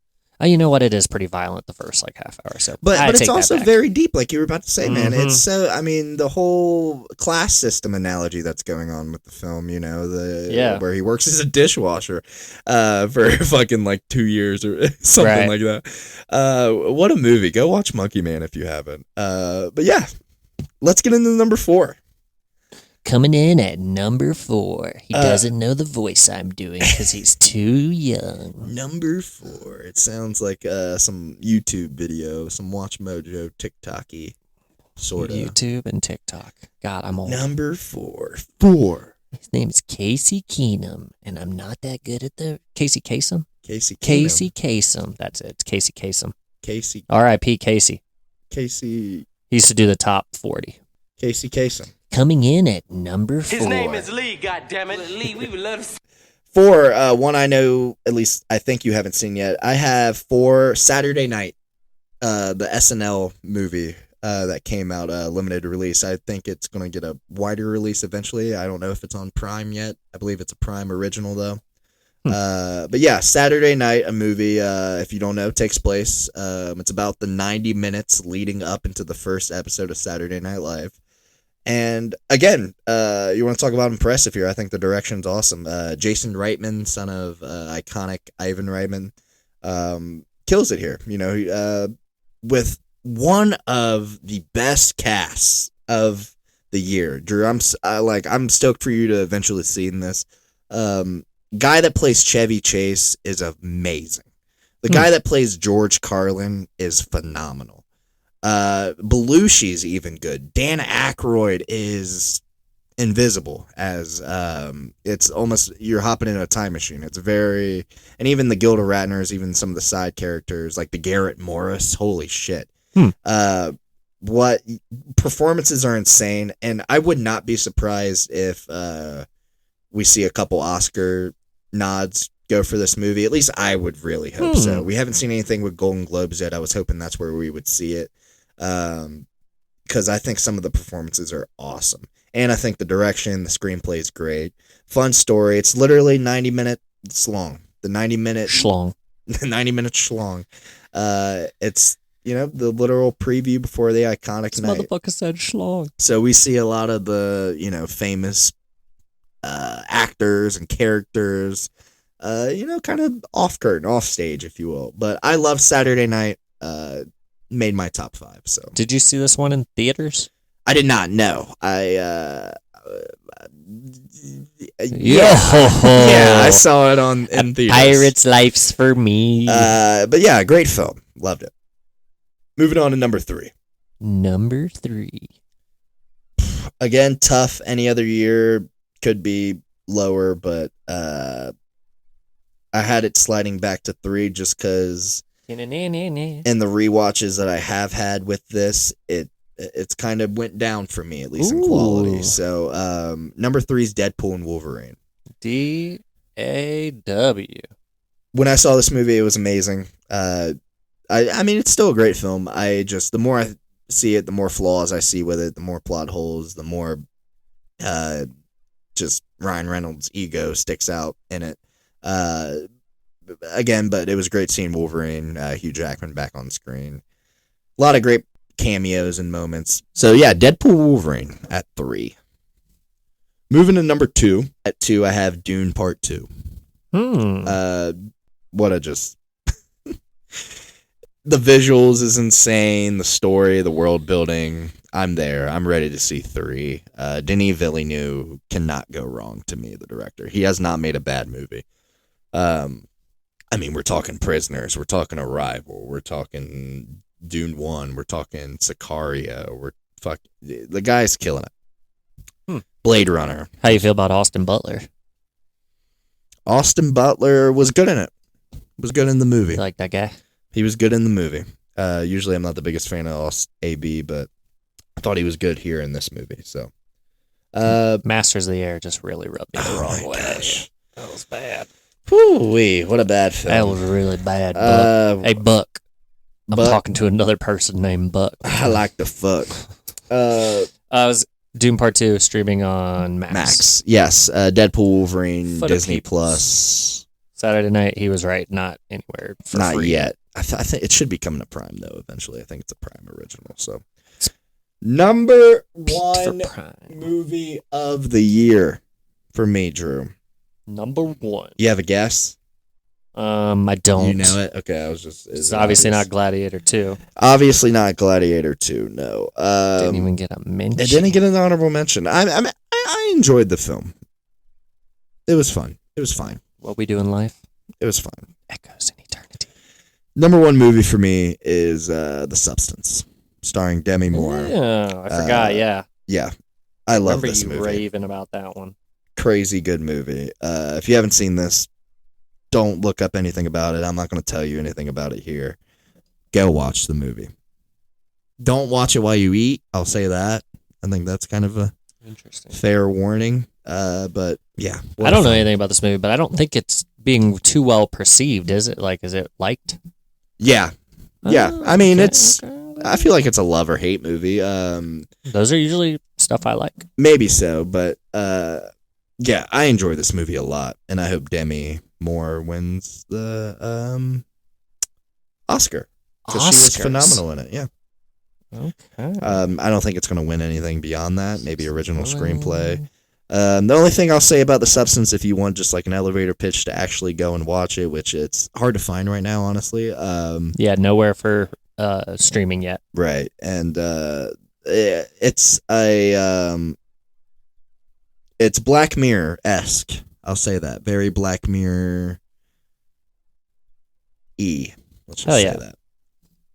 you know what, it is pretty violent the first like half hour. So, but it's also very deep, like you were about to say, man. Mhm. It's so, I mean, the whole class system analogy that's going on with the film, you know, where he works as a dishwasher for fucking like 2 years or something like that. What a movie. Go watch Monkey Man if you haven't. But yeah, let's get into number 4. Coming in at number 4. He doesn't know the voice I'm doing because he's too young. Number 4. It sounds like some YouTube video, some Watch Mojo TikTok-y sort of. YouTube and TikTok. God, I'm old. Number 4. His name is Casey Keenum, and I'm not that good at the Casey Kasem. Casey Kasem. That's it. It's Casey Kasem. Casey. R.I.P. Casey. Casey. He used to do the top 40. Casey Kasem. Coming in at number 4. His name is Lee, goddammit. Lee, we would love to see. 4, one I know, at least I think you haven't seen yet. I have 4 Saturday Night, the SNL movie that came out, limited release. I think it's going to get a wider release eventually. I don't know if it's on Prime yet. I believe it's a Prime original, though. But yeah, Saturday Night, a movie, if you don't know, takes place. It's about the 90 minutes leading up into the first episode of Saturday Night Live. And again, you want to talk about impressive here. I think the direction's awesome. Jason Reitman, son of iconic Ivan Reitman, kills it here. You know, with one of the best casts of the year. Drew, I'm stoked for you to eventually see in this. Guy that plays Chevy Chase is amazing. The guy that plays George Carlin is phenomenal. Belushi's even good. Dan Aykroyd is invisible as it's almost you're hopping in a time machine. It's very, and even the Gilda Radners, even some of the side characters like the Garrett Morris, holy shit. What performances are insane, and I would not be surprised if we see a couple Oscar nods go for this movie. At least I would really hope so. We haven't seen anything with Golden Globes yet. I was hoping that's where we would see it. Because I think some of the performances are awesome. And I think the direction, the screenplay is great. Fun story. It's literally 90 minutes long. The 90-minute Schlong. The 90 minutes schlong. It's, you know, the literal preview before the iconic This night. motherfucker said schlong. So we see a lot of the, you know, famous actors and characters, you know, kind of off curtain, off stage, if you will. But I love Saturday Night. Made my top 5. So Did you see this one in theaters? I did not know. Yeah. Yeah, I saw it in theaters. Pirate's Life's for me. But yeah, great film. Loved it. Moving on to number 3. Number 3. Again, tough. Any other year could be lower, but I had it sliding back to 3 just because in the rewatches that I have had with this, it's kind of went down for me, at least in quality. So number 3 is Deadpool and Wolverine. A.W. When I saw this movie, it was amazing. I mean, it's still a great film. The more I see it, the more flaws I see with it, the more plot holes, the more just Ryan Reynolds' ego sticks out in it. Again, but it was great seeing Wolverine, Hugh Jackman back on the screen. A lot of great cameos and moments. So yeah, Deadpool Wolverine at 3. Moving to number 2. At 2, I have Dune Part 2. What a just... The visuals is insane. The story, the world building. I'm there. I'm ready to see 3. Denis Villeneuve cannot go wrong to me, the director. He has not made a bad movie. I mean, we're talking Prisoners. We're talking Arrival. We're talking Dune 1. We're talking Sicario. The guy's killing it. Blade Runner. How you feel about Austin Butler? Austin Butler was good in it. Was good in the movie. You like that guy? He was good in the movie. Usually I'm not the biggest fan of AB, but I thought he was good here in this movie. So, Masters of the Air just really rubbed me the wrong way. Gosh. That was bad. Whoo-wee, what a bad film. That was really bad. Buck. Hey, Buck. I'm Buck. talking to another person named Buck. I like the fuck. I was Doom Part 2 streaming on Max. Yes. Deadpool Wolverine, For the Disney peeps. Plus. Saturday night, he was right. Not anywhere for Not free. yet. I think it should be coming to Prime, though, eventually. I think it's a Prime original. So, number For 1 Prime. movie of the year for me, Drew. Number 1. You have a guess? I don't. You know it? Okay, I was just... It's obviously not Gladiator 2. Obviously not Gladiator 2, no. Didn't even get a mention. It didn't get an honorable mention. I enjoyed the film. It was fun. It was fine. What We Do in Life? It was fine. Echoes in Eternity. Number 1 movie for me is The Substance, starring Demi Moore. Yeah, I forgot, yeah. Yeah, I love Remember this you movie. raving about that one. Crazy good movie. If you haven't seen this, don't look up anything about it. I'm not going to tell you anything about it here. Go watch the movie. Don't watch it while you eat. I'll say that. I think that's kind of a Interesting. fair warning. But yeah. I don't know anything about this movie, but I don't think it's being too well perceived, is it? Like, is it liked? Yeah. Yeah. Oh, I mean, okay, it's... okay. I feel like it's a love or hate movie. Those are usually stuff I like. Maybe so, but yeah, I enjoy this movie a lot, and I hope Demi Moore wins the Oscar because she was Oscars. phenomenal in it. Yeah. Okay. I don't think it's going to win anything beyond that. Maybe original screenplay. The only thing I'll say about The Substance, if you want just like an elevator pitch to actually go and watch it, which it's hard to find right now, honestly. Yeah, nowhere for streaming yet. Right, and it's it's Black Mirror-esque. I'll say that. Very Black Mirror Let's just Hell say yeah. that.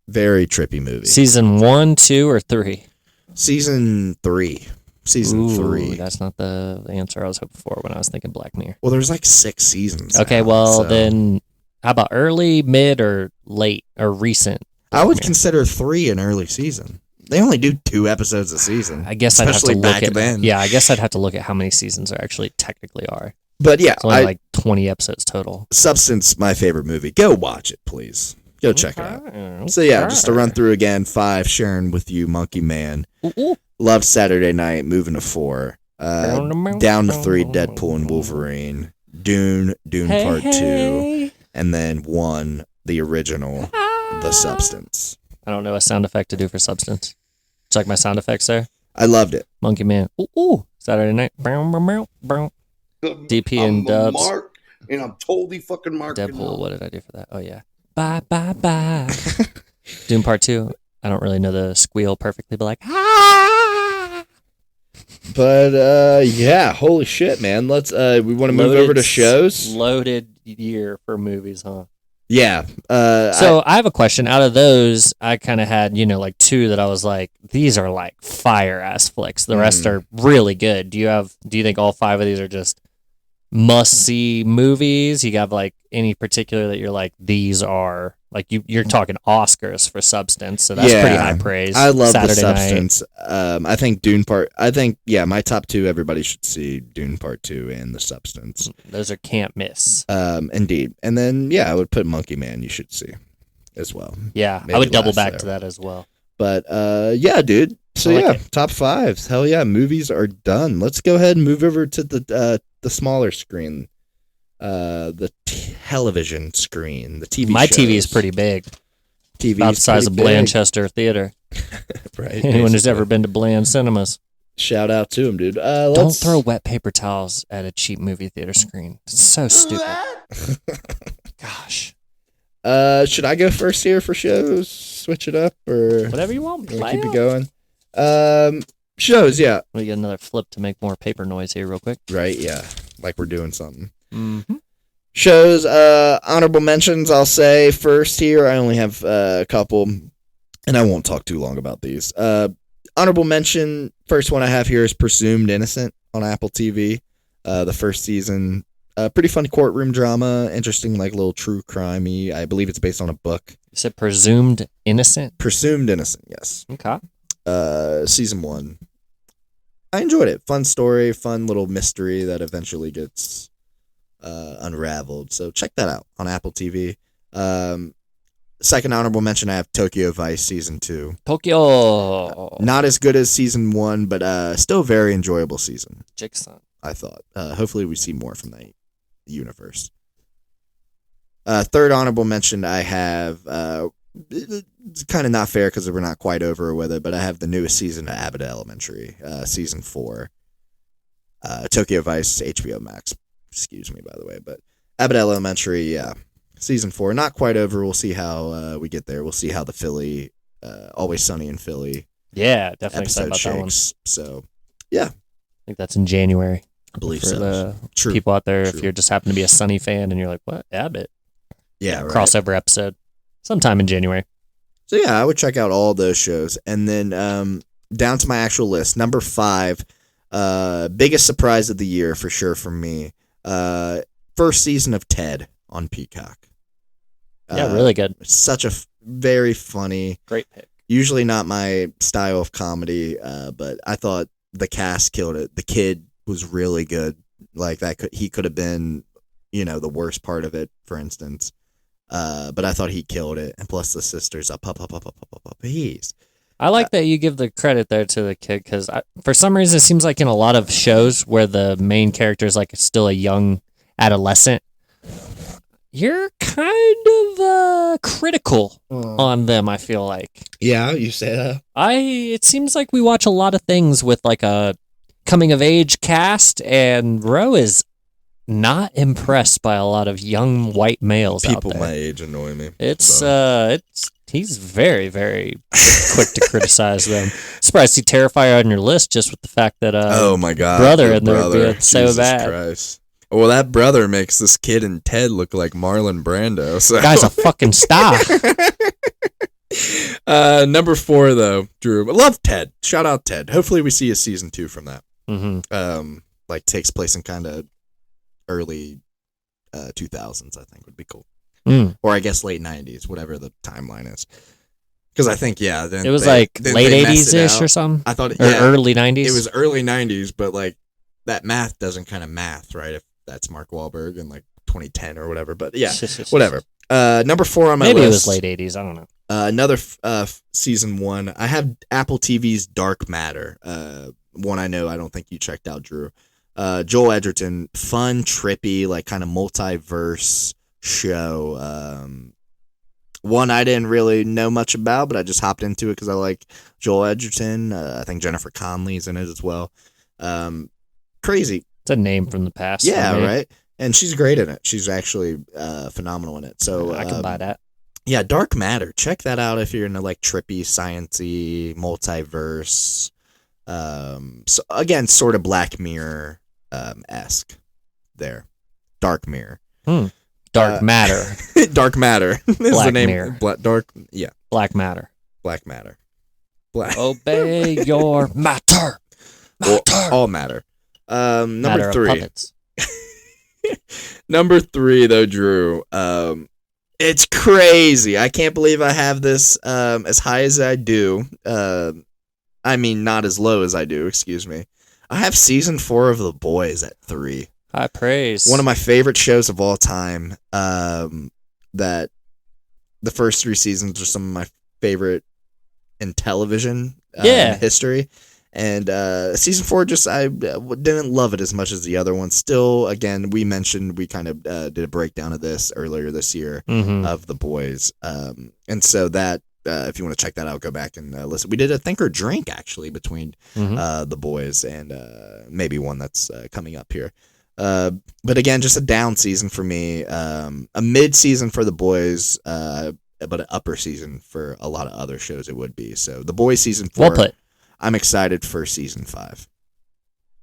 Very trippy movie. Season 1, 2, or 3? Season 3. Season Ooh, 3. That's not the answer I was hoping for when I was thinking Black Mirror. Well, there's like 6 seasons. Okay, now, well so then, how about early, mid, or late, or recent? I would Black Mirror? consider 3 an early season. They only do 2 episodes a season. I guess I'd have to especially look back at then. Yeah, I guess I'd have to look at how many seasons there actually technically are. But yeah, It's only like 20 episodes total. Substance, my favorite movie. Go watch it, please. Go check it out. Okay, So yeah, just to okay. run through again, 5, sharing with you, Monkey Man. Ooh. Loved Saturday Night, moving to 4. Down to 3, Deadpool and Wolverine. Dune Hey, Part 2. hey. And then 1, the original, The Substance. I don't know a sound effect to do for Substance. Check my sound effects there. I loved it. Monkey Man. Ooh. Saturday night. Bow, bow, bow, bow. DP and Dubs. Mark, and I'm totally fucking marking Deadpool. up. What did I do for that? Oh, yeah. Bye, bye, bye. Doom Part 2. I don't really know the squeal perfectly, but like, ah! But yeah, holy shit, man. Let's we want to move over to shows. Loaded year for movies, huh? Yeah. So I have a question. Out of those, I kind of had, like 2 that I was like, these are like fire ass flicks. The rest are really good. Do you think all 5 of these are just must-see movies? You got like any particular that you're like, these are like you're talking Oscars for Substance, so that's pretty high praise. I love Saturday the Substance. Night. I think my top two, everybody should see Dune Part 2 and the Substance. Those are can't miss. Indeed. And then I would put Monkey Man you should see as well. Yeah, Maybe I would double last back there. to that as well. But dude. So I like it. top fives. Hell yeah, movies are done. Let's go ahead and move over to the smaller screen, the television screen, the TV. My TV is shows. pretty big. TV About the size of Blanchester Theater. Right. Anyone who's basically. ever been to Bland Cinemas. Shout out to him, dude. Don't throw wet paper towels at a cheap movie theater screen. It's so stupid. Gosh. Should I go first here for shows? Switch it up or Whatever you want. keep it going? Shows, yeah. We get another flip to make more paper noise here real quick. Right, yeah. Like we're doing something. Mm-hmm. Shows, honorable mentions, I'll say first here. I only have a couple, and I won't talk too long about these. Honorable mention, first one I have here is Presumed Innocent on Apple TV. The first season, pretty fun courtroom drama, interesting, like little true crimey. I believe it's based on a book. You said Presumed Innocent? Presumed Innocent, yes. Okay. Season 1. I enjoyed it. Fun story, fun little mystery that eventually gets unraveled. So check that out on Apple TV. Second honorable mention, I have Tokyo Vice Season 2. Tokyo. Not as good as Season 1, but still a very enjoyable season, Jigsaw. I thought. Hopefully we see more from that universe. Third honorable mention, I have... it's kind of not fair because we're not quite over with it, but I have the newest season of Abbott Elementary, Season 4. Tokyo Vice, HBO Max. Excuse me, by the way. But Abbott Elementary, Season 4. Not quite over. We'll see how we get there. We'll see how the Philly, Always Sunny in Philly Yeah, definitely excited episode about that one. shakes. So, yeah. I think that's in January. I believe For so. the True. people out there, True. if you just happen to be a Sunny fan and you're like, what? Abbott? Yeah, right. Crossover episode. Sometime in January. So yeah, I would check out all those shows. And then down to my actual list. Number 5, biggest surprise of the year for sure for me. First season of Ted on Peacock. Yeah, really good. Such a very funny, Great pick. usually not my style of comedy, but I thought the cast killed it. The kid was really good. Like he could have been, the worst part of it, for instance. But I thought he killed it, and plus the sisters up. He's I like that you give the credit there to the kid because for some reason it seems like in a lot of shows where the main character is like still a young adolescent, you're kind of critical on them. I feel like. Yeah, you say that. It seems like we watch a lot of things with like a coming of age cast, and Ro is not impressed by a lot of young white males People out there. my age annoy me. He's very, very quick to criticize them. Surprised to see Terrifier on your list just with the fact that oh my god, brother the in there being so Jesus bad. Christ. Well, that brother makes this kid in Ted look like Marlon Brando. So. Guy's a fucking star. Number 4 though, Drew. I love Ted. Shout out Ted. Hopefully we see a season 2 from that. Mm-hmm. Like takes place in kind of early 2000s. I think would be cool. Or I guess late 90s, whatever the timeline is. Because I think then it was like late 80s ish or something. I thought or early 90s. It was early 90s, but like that math doesn't kind of math, right? If that's Mark Wahlberg in like 2010 or whatever. But yeah, whatever. Number 4 on my Maybe list. it was late 80s. I don't know. Another season 1. I have Apple TV's Dark Matter. One I know I don't think you checked out, Drew. Joel Edgerton, fun, trippy, like kind of multiverse show. One I didn't really know much about, but I just hopped into it because I like Joel Edgerton. I think Jennifer Connelly's in it as well. Crazy. It's a name from the past. Yeah, right. And she's great in it. She's actually phenomenal in it. So I can buy that. Yeah, Dark Matter. Check that out if you're into like trippy, science-y, multiverse. So again, sort of Black Mirror esque there. Dark Mirror. Dark Matter. Dark Matter is Black the name. Mirror. Black Matter. Black Matter. Black. Obey your matter. Matter. All matter. Number Matter 3. Of puppets. Number 3, though, Drew. It's crazy. I can't believe I have this as high as I do. I mean, not as low as I do, excuse me. I have season 4 of The Boys at 3. High praise. One of my favorite shows of all time. That the first 3 seasons are some of my favorite in television in history. And season 4, just I didn't love it as much as the other one. Still, again, we kind of did a breakdown of this earlier this year of The Boys. And so that, if you want to check that out, go back and listen. We did a Think or Drink, actually, between The Boys and maybe one that's coming up here. But again, just a down season for me. A mid season for The Boys, but an upper season for a lot of other shows it would be. So The Boys season 4. Well put. I'm excited for season 5.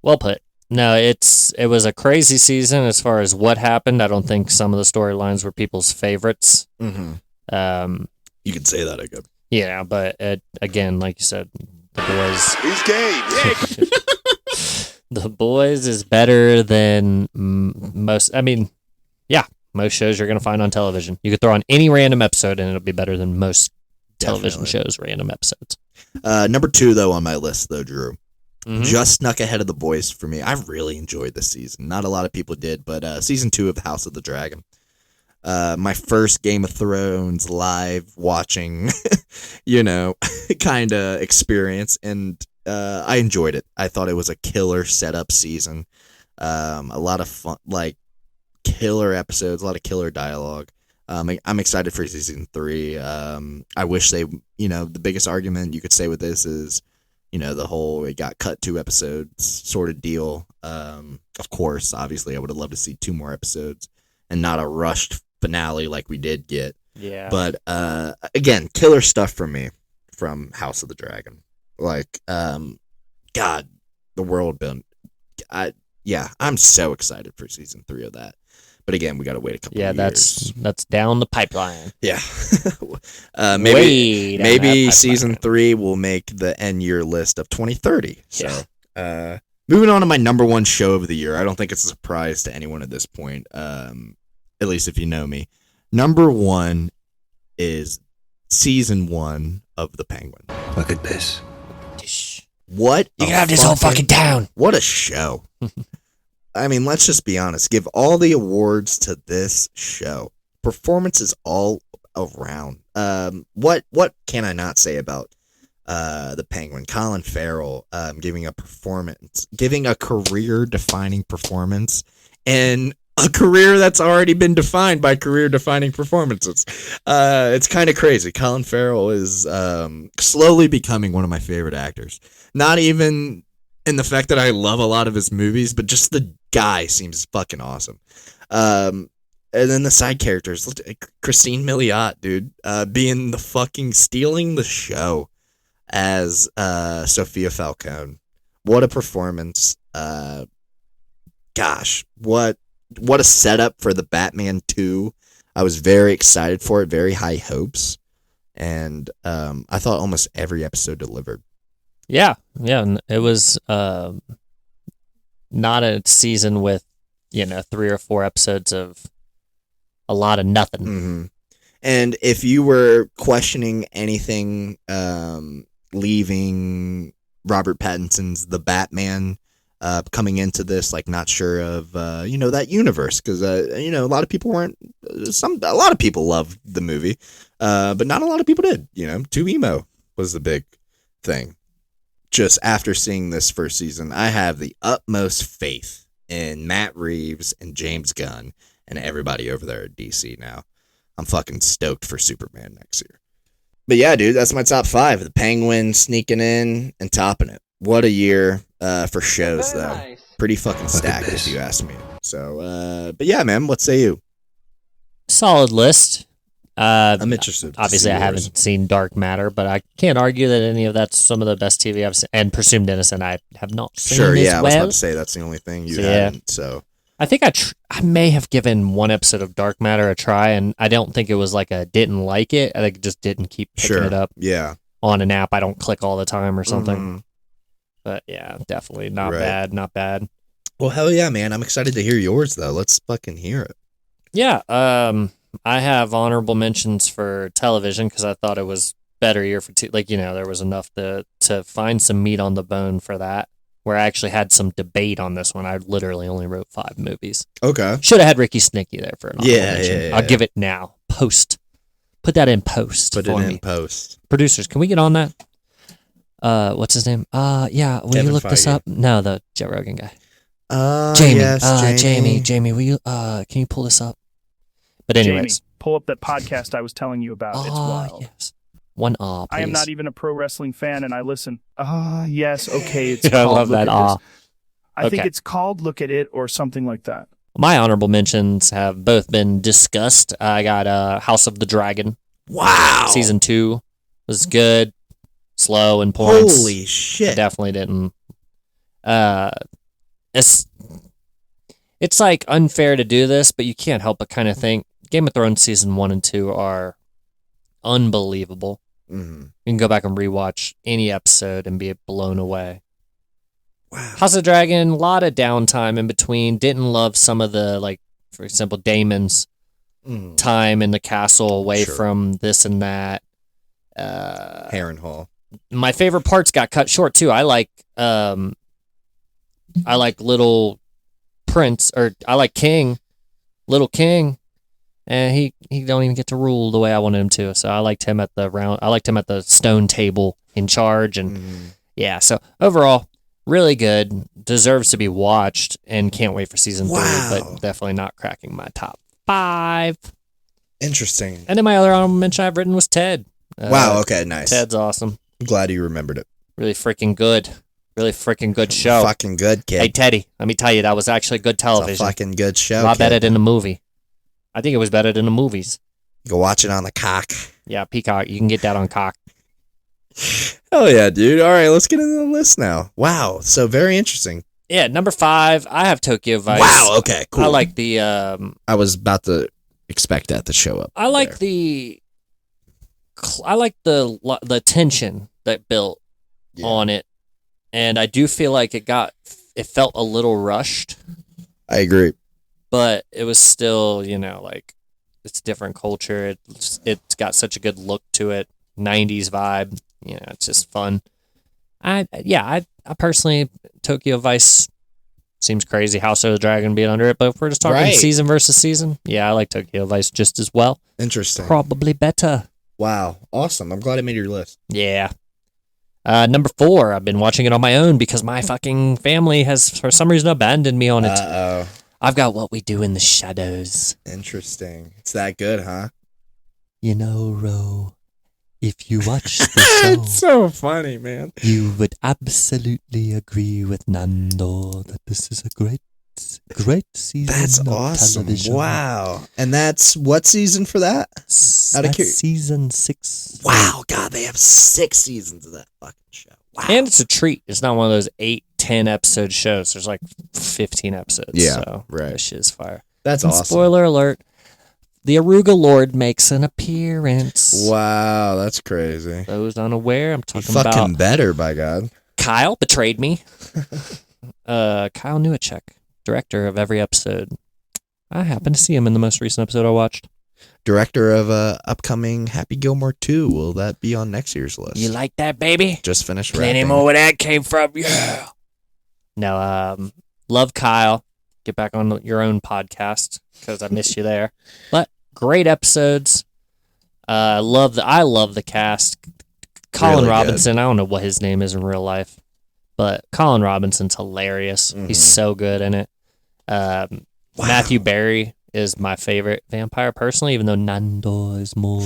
Well put. No, it was a crazy season as far as what happened. I don't think some of the storylines were people's favorites. Mm-hmm. You could say that again. Yeah, but again, like you said, The Boys. He's gay. The Boys is better than most. I mean, yeah, most shows you're going to find on television. You could throw on any random episode and it'll be better than most television shows, random episodes. Number 2, though, on my list, though, Drew. Just snuck ahead of The Boys for me. I really enjoyed this season. Not a lot of people did, but season 2 of House of the Dragon. My first Game of Thrones live watching, kind of experience, and I enjoyed it. I thought it was a killer setup season. A lot of fun, like killer episodes, a lot of killer dialogue. I'm excited for season 3. I wish they, the biggest argument you could say with this is, the whole it got cut 2 episodes sort of deal. Of course, obviously, I would have loved to see 2 more episodes and not a rushed finale like we did get. Yeah. But again, killer stuff for me from House of the Dragon. Like, God, the world build. I'm so excited for season 3 of that. But again, we got to wait a couple of years. that's down the pipeline. Yeah. Maybe season 3 will make the end year list of 2030. So, moving on to my number 1 show of the year. I don't think it's a surprise to anyone at this point. At least if you know me. Number 1 is season 1 of The Penguin. Look at this. What? You can have this whole fucking town. What a show. I mean, let's just be honest. Give all the awards to this show. Performances all around. What can I not say about the Penguin? Colin Farrell giving a career-defining performance, and a career that's already been defined by career-defining performances. It's kind of crazy. Colin Farrell is slowly becoming one of my favorite actors. Not even in the fact that I love a lot of his movies, but just the guy seems fucking awesome. And then the side characters, Christine Miliot, dude, being the fucking stealing the show as Sophia Falcone. What a performance. Gosh, what a setup for the Batman 2. I was very excited for it, very high hopes. And I thought almost every episode delivered. Yeah. It was not a season with, 3 or 4 episodes of a lot of nothing. Mm-hmm. And if you were questioning anything, leaving Robert Pattinson's The Batman, coming into this, like not sure of, that universe, because, a lot of people a lot of people loved the movie, but not a lot of people did, Too emo was the big thing. Just after seeing this first season, I have the utmost faith in Matt Reeves and James Gunn and everybody over there at DC now. I'm fucking stoked for Superman next year. But yeah, dude, that's my top 5. The Penguin sneaking in and topping it. What a year for shows, though. Nice. Pretty fucking stacked, if you ask me. So, but yeah, man, what say you? Solid list. I'm interested. Obviously, I haven't seen Dark Matter, but I can't argue that any of that's some of the best TV I've seen. And Presumed Innocent, I have not seen. Sure, yeah, as I was well. about to say that's the only thing you So, hadn't. So I think I may have given one episode of Dark Matter a try, and I don't think it was like a didn't like it. I think it just didn't keep picking it up. Yeah, on an app I don't click all the time or something. Mm-hmm. But yeah, definitely not Right. bad. Not bad. Well, hell yeah, man. I'm excited to hear yours, though. Let's fucking hear it. Yeah, I have honorable mentions for television because I thought it was better year for there was enough to find some meat on the bone for that. Where I actually had some debate on this one. I literally only wrote 5 movies. Okay. Should have had Ricky Snicky there for an honorable Yeah, mention. yeah, I'll yeah. give it now. Post. Put that in post. Put it for in me. post. Producers, can we get on that? What's his name? Yeah, will Kevin you look this Feige. up? No, the Joe Rogan guy. Jamie. Yes, Jamie, will you can you pull this up? But anyways. Jamie, pull up that podcast I was telling you about. It's wild. Yes. One please. I am not even a pro wrestling fan, and I listen. Yes, okay. It's I called love Look that at This. I think Okay. it's called Look at It or something like that. My honorable mentions have both been discussed. I got House of the Dragon. Wow. Season 2 was good, slow in points. Holy I shit. definitely didn't. It's like unfair to do this, but you can't help but kind of think Game of Thrones season 1 and 2 are unbelievable. Mm-hmm. You can go back and rewatch any episode and be blown away. Wow. House of the Dragon, a lot of downtime in between. Didn't love some of the, like, for example, Damon's time in the castle away Sure. from this and that. Harrenhal. My favorite parts got cut short too. I like Little Prince, or I like King, Little King, and he don't even get to rule the way I wanted him to. So I liked him at the stone table in charge, and yeah. So overall, really good. Deserves to be watched, and can't wait for season 3. But definitely not cracking my top 5. Interesting. And then my other honorable mention I've written was Ted. Wow. Okay. Nice. Ted's awesome. I'm glad you remembered it. Really freaking good. Really freaking good show. Fucking good, kid. Hey, Teddy, let me tell you, that was actually good television. It's a fucking good show. A lot kid. better than the movie. I think it was better than the movies. You can watch it on the cock. Yeah, Peacock. You can get that on Cock. Hell yeah, dude. All right, let's get into the list now. Wow. So very interesting. Yeah, number 5, I have Tokyo Vice. Wow. Okay. Cool. I like the. I was about to expect that to show up. I like there. the tension that built on it, and I do feel like it felt a little rushed, I agree. but it was still, like, it's a different culture. It's got such a good look to it, 90s vibe. It's just fun. I personally, Tokyo Vice seems crazy. House of the Dragon being under it, but if we're just talking Right. season versus season, I like Tokyo Vice just as well. Interesting. Probably better. Wow. Awesome. I'm glad I made your list. Yeah. Number 4, I've been watching it on my own because my fucking family has, for some reason, abandoned me on it. Uh-oh. I've got What We Do in the Shadows. Interesting. It's that good, huh? Ro, if you watch the show, It's so funny, man. you would absolutely agree with Nando that this is a great season That's of awesome. television. Wow. And that's what season for that? Out of That's season 6. Wow. God, they have 6 seasons of that fucking show. Wow. And it's a treat. It's not one of those 8-10 episode shows. There's like 15 episodes. Yeah, So right. This shit's fire. That's And awesome. spoiler alert, the Aruga Lord makes an appearance. Wow, that's crazy. Those unaware, I'm You talking fucking about better, by God. Kyle betrayed me. Kyle Newacek, director of every episode. I happened to see him in the most recent episode I watched. Director of upcoming Happy Gilmore 2. Will that be on next year's list? You like that, baby? Just finished Plenty rapping. more where that came from. Yeah. No, love Kyle. Get back on your own podcast because I miss you there. But great episodes. I love the cast. Colin Really Robinson. I don't know what his name is in real life, but Colin Robinson's hilarious. He's so good in it. Matthew Barry is my favorite vampire personally, even though Nando is more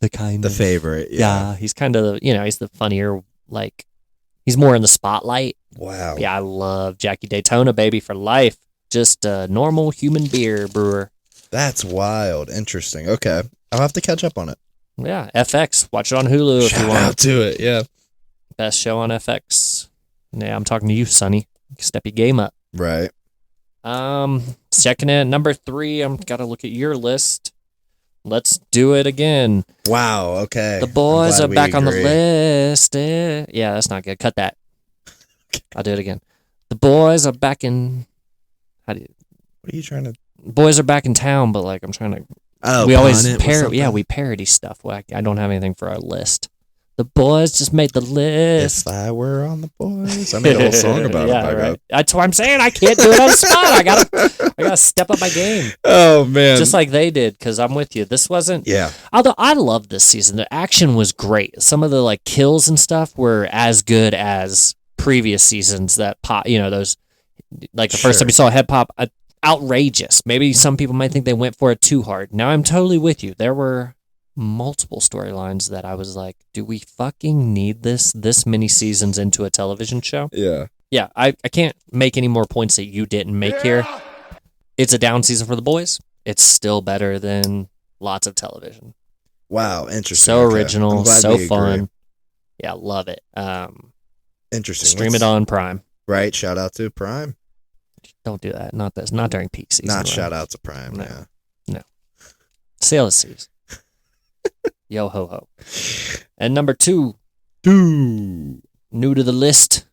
the favorite. Yeah, he's kind of he's the funnier, like he's more in the spotlight. Wow. Yeah, I love Jackie Daytona, baby, for life. Just a normal human beer brewer. That's wild. Interesting. Okay. I'll have to catch up on it. Yeah, FX. Watch it on Hulu if you Shout want. out to it. Yeah. Best show on FX. Yeah, I'm talking to you, Sonny. Step your game up. Right. Checking in number 3. I'm gotta look at your list. Let's do it again. Wow. Okay. The boys I'm are glad back we on the agree. list. Yeah, that's not good. Cut that. I'll do it again. The boys are back in. What are you trying to? Boys are back in town, but like I'm trying to. Oh, we always pun it with parody. Yeah, something? we parody stuff. Well, I don't have anything for our list. The boys just made the list. If I were on the boys, I made a whole song about Yeah, it. by right. God. That's what I'm saying. I can't do it on the spot. I gotta step up my game, Oh man, just like they did. Because I'm with you. This wasn't. yeah, Although I love this season, the action was great. Some of the like kills and stuff were as good as previous seasons. That pop, those like the first Sure. time you saw head pop, outrageous. Maybe some people might think they went for it too hard. Now I'm totally with you. There were multiple storylines that I was like, do we fucking need this many seasons into a television show? yeah. Yeah, I can't make any more points that you didn't make here. It's a down season for the boys. It's still better than lots of television. Wow, interesting. So Okay. original, I'm glad so we agree. fun. Yeah, love it. Interesting. Stream Let's- it on Prime. Right. Shout out to Prime. Don't do that. Not this. Not during peak season. Not right? shout out to Prime. No. Yeah. Sale is serious. Yo ho ho. And number 2, new to the list.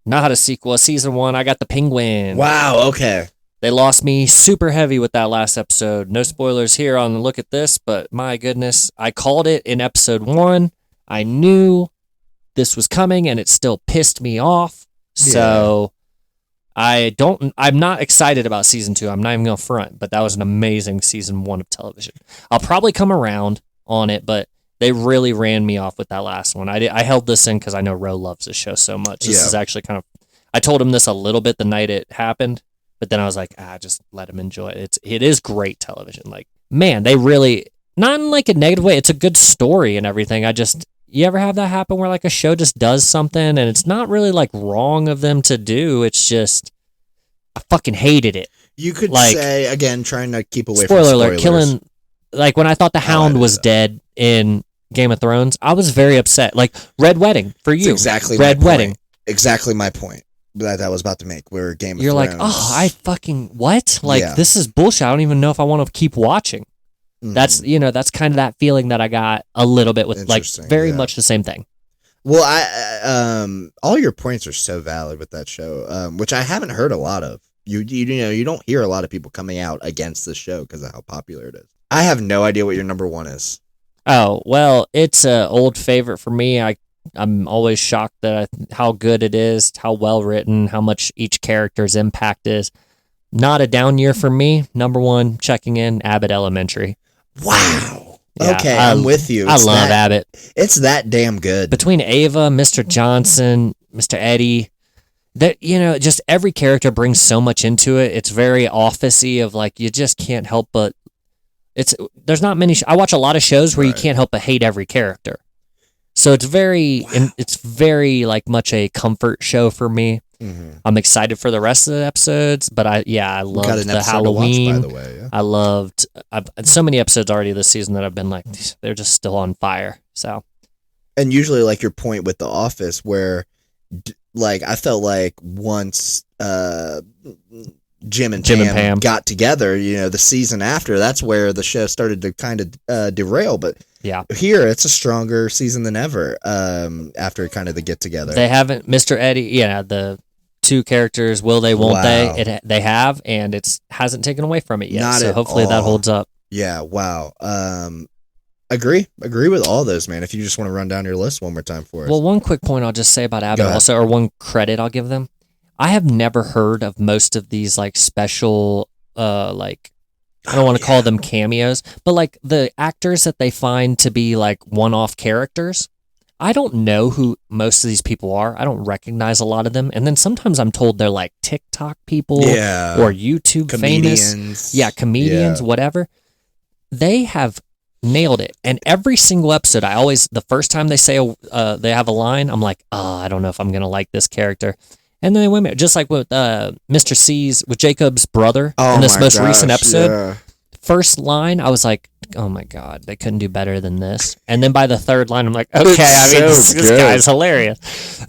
Not a sequel. Season 1. I got the Penguin. Wow. Okay. They lost me super heavy with that last episode. No spoilers here on the look at this, but my goodness, I called it in episode 1. I knew this was coming and it still pissed me off. So I'm not excited about season 2. I'm not even going to front, but that was an amazing season 1 of television. I'll probably come around on it, but they really ran me off with that last one. I held this in because I know Ro loves this show so much. This is actually kind of, I told him this a little bit the night it happened, but then I was like, just let him enjoy it. It is great television. Like, man, they really, not in like a negative way. It's a good story and everything. You ever have that happen where like a show just does something and it's not really like wrong of them to do. It's just, I fucking hated it. You could Like- say again, trying to keep away Spoiler from alert, killing, like when I thought the Hound was dead in Game of Thrones, I was very upset. Like Red Wedding for you. That's exactly Red my Wedding. Point. Exactly my point that I was about to make. We're Game of You're Thrones. like, oh, I fucking, what? Like, Yeah. this is bullshit. I don't even know if I want to keep watching. Mhm. That's kind of that feeling that I got a little bit with, like, Interesting, very yeah. much the same thing. Well, all your points are so valid with that show, which I haven't heard a lot of. You don't hear a lot of people coming out against this show because of how popular it is. I have no idea what your number 1 is. Oh, well, it's an old favorite for me. I'm always shocked at how good it is, how well written, how much each character's impact is. Not a down year for me. Number 1, checking in, Abbott Elementary. Wow. Yeah, Okay, I'm with you. I It's love that- Abbott. It's that damn good. Between Ava, Mr. Johnson, Mr. Eddie, that just every character brings so much into it. It's very officey of like you just can't help but there's not many I watch a lot of shows where you can't help but hate every character. So it's very like much a comfort show for me. Mm-hmm. I'm excited for the rest of the episodes, but I Got loved an the episode to watch, Halloween. by the way. Yeah. I loved so many episodes already this season that I've been like, they're just still on fire. So And usually, like your point with The Office, where like I felt like once Jim and Pam got together, the season after, that's where the show started to kind of derail. But yeah, here it's a stronger season than ever after kind of the get together. they haven't, Mr. Eddie, the 2 characters, will they, won't Wow. they? They have, and it hasn't taken away from it yet. Not so at hopefully that all. holds up. Yeah, wow. Agree with all those, man. If you just want to run down your list one more time for us. Well, one quick point I'll just say about Go Abbott ahead. also, or one credit I'll give them. I have never heard of most of these like special, like, I don't want to call them cameos, but like the actors that they find to be like one-off characters. I don't know who most of these people are. I don't recognize a lot of them. And then sometimes I'm told they're like TikTok people Yeah. or YouTube famous. Comedians. Yeah, comedians, Yeah. whatever. They have nailed it. And every single episode, the first time they say they have a line, I'm like, I don't know if I'm going to like this character. And then they went, just like with Mr. C's, with Jacob's brother in this my most recent gosh, episode. yeah. First line, I was like, oh my God, they couldn't do better than this. And then by the third line, I'm like, okay, It's this so guy's hilarious.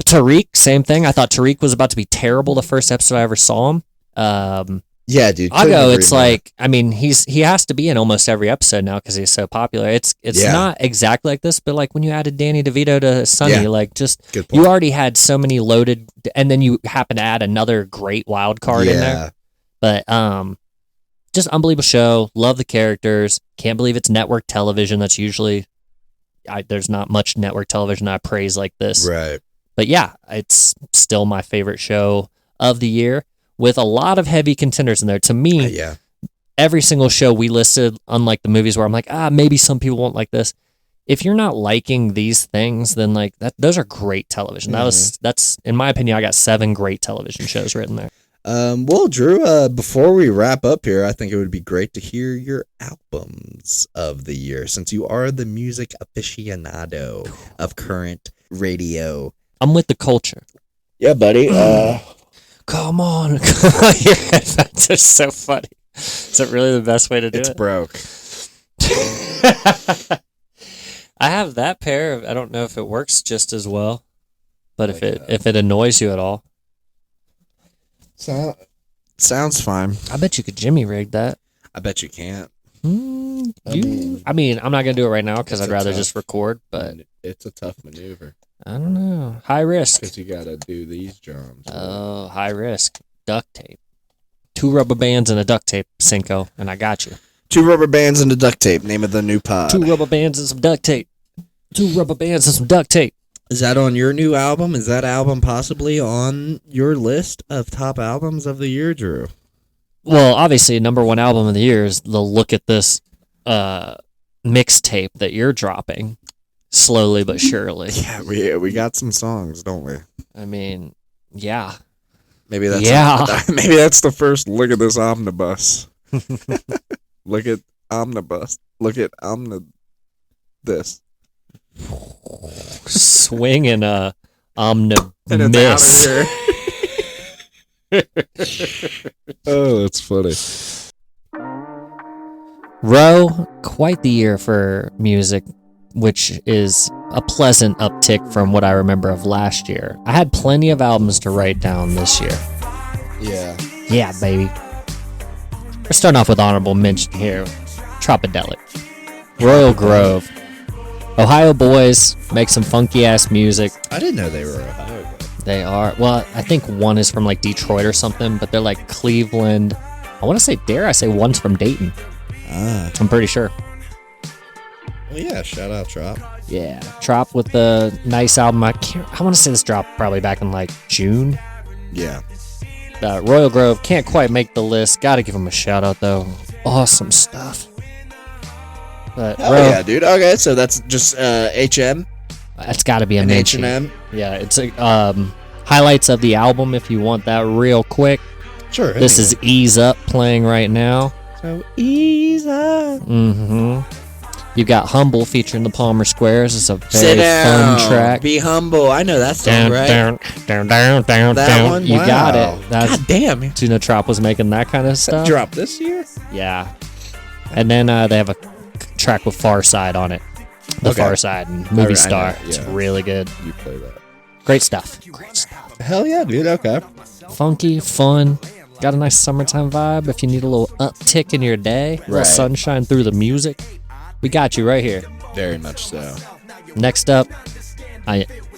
Tariq, same thing. I thought Tariq was about to be terrible the first episode I ever saw him. Yeah, dude. I'll couldn't go. agree It's more. like, I mean, he has to be in almost every episode now because he's so popular. It's Yeah. not exactly like this, but like when you added Danny DeVito to Sonny, Yeah. like just Good point. you already had so many loaded, and then you happen to add another great wild card in there. But just unbelievable show. Love the characters. Can't believe it's network television. That's usually there's not much network television I praise like this. Right. But yeah, it's still my favorite show of the year with a lot of heavy contenders in there. To me, Yeah. every single show we listed, unlike the movies where I'm like, maybe some people won't like this. If you're not liking these things, then like those are great television. That's in my opinion, I got 7 great television shows written there. Well, Drew, before we wrap up here, I think it would be great to hear your albums of the year, since you are the music aficionado of current radio. I'm with the culture. Yeah, buddy. Come on. Your headphones are so funny. Is that really the best way to do It's it? broke. I have that pair. I don't know if it works just as well, but if it annoys you at all, Sounds fine. I bet you could Jimmy rig that. I bet you can't. I mean, I'm not gonna do it right now because It's I'd a rather tough- just record. But It's a tough maneuver I don't know. High risk. because you got to do these drums. Oh, high risk. Duct tape. 2 rubber bands and a duct tape, Cinco, and I got you. 2 rubber bands and a duct tape. Name of the new pod. 2 rubber bands and some duct tape. 2 rubber bands and some duct tape. Is that on your new album? Is that album possibly on your list of top albums of the year, Drew? Well, obviously, number 1 album of the year is the Look at This mixtape that you're dropping slowly but surely. Yeah, we got some songs, don't we? I mean, yeah. Maybe that's Yeah. maybe that's the first look at this omnibus. Look at omnibus. Look at this. Swinging a omnibus. And it's out of here. Oh, that's funny. Row, quite the year for music, which is a pleasant uptick from what I remember of last year. I had plenty of albums to write down this year. Yeah. Yeah, baby. We're starting off with honorable mention here. Tropidelic. Royal Grove. Ohio boys make some funky ass music. I didn't know they were Ohio guys. They are, well, I think one is from like Detroit or something, but they're like Cleveland. I want to say, dare I say one's from Dayton. I'm pretty sure. Well, yeah, shout out Trop. Yeah. Trop with the nice album. I want to say this dropped probably back in like June. Yeah. Royal Grove can't quite make the list. Gotta give them a shout out though. Awesome stuff. But Oh yeah, dude. Okay, so that's just HM that's got to be a and mention. H&M. Yeah, it's highlights of the album if you want that real quick. Sure. This is Ease Up playing right now. So ease up. You got Humble featuring the Palmer Squares. It's a very Sit down. fun track. Be humble. I know that song, Down, right? down, that That one? You got Wow. it. That's, God damn. do you know Trop was making that kind of stuff? Drop this year? Yeah. And then they have a track with Far Side on it. The Okay. Far Side and Movie I Star. know, It's yeah. really good. You play that. Great stuff. Great stuff. Hell yeah, dude. Okay. Funky, fun. Got a nice summertime vibe. If you need a little uptick in your day, a little Right. sunshine through the music, we got you right here. Very much so. Next up,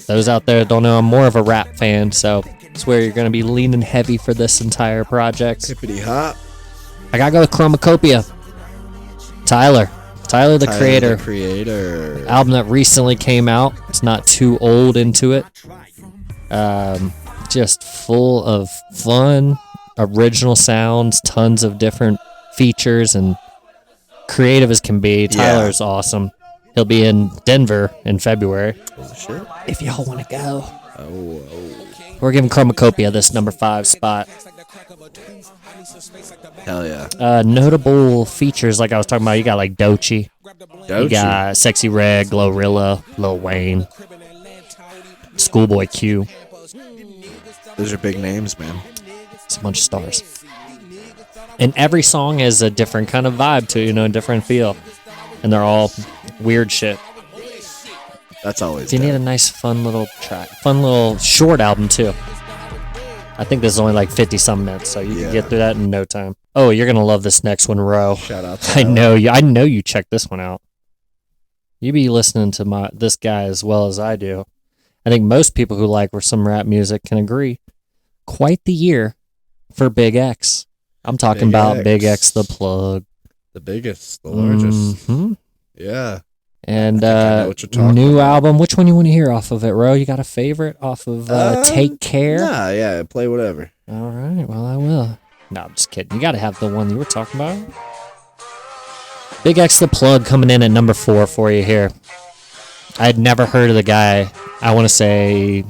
those out there that don't know, I'm more of a rap fan, so it's where you're going to be leaning heavy for this entire project. Hippity hop. I got to go with Chromacopia. Tyler the Creator. The Creator. Album that recently came out. It's not too old into it. Just full of fun, original sounds, tons of different features, and creative as can be. Tyler's awesome. He'll be in Denver in February. Oh, shit. If y'all want to go. Oh. We're giving Chromacopia this number 5 spot. Hell yeah. Notable features, like I was talking about, you got like Doechii. You Doechii. got Sexy Red, Glorilla, Lil Wayne, Schoolboy Q. Those are big names, man. It's a bunch of stars. And every song has a different kind of vibe to it, a different feel. And they're all weird shit. That's always So you need a nice, fun little track. Fun little short album, too. I think this is only like 50-some minutes, so you Yeah. can get through that in no time. Oh, you're gonna love this next one, Ro. Shout out to I know you checked this one out. You be listening to this guy as well as I do. I think most people who like some rap music can agree. Quite the year for Big X. I'm talking Big about X. Big X the Plug. The biggest, the largest. Mhm. Yeah. And I know what you're talking new about. album. Which one you want to hear off of it, Ro? You got a favorite off of Take Care? Nah, yeah, play whatever. All right, well, I will. No, I'm just kidding. You got to have the one you were talking about. Big X the Plug coming in at number 4 for you here. I had never heard of the guy. I want to say,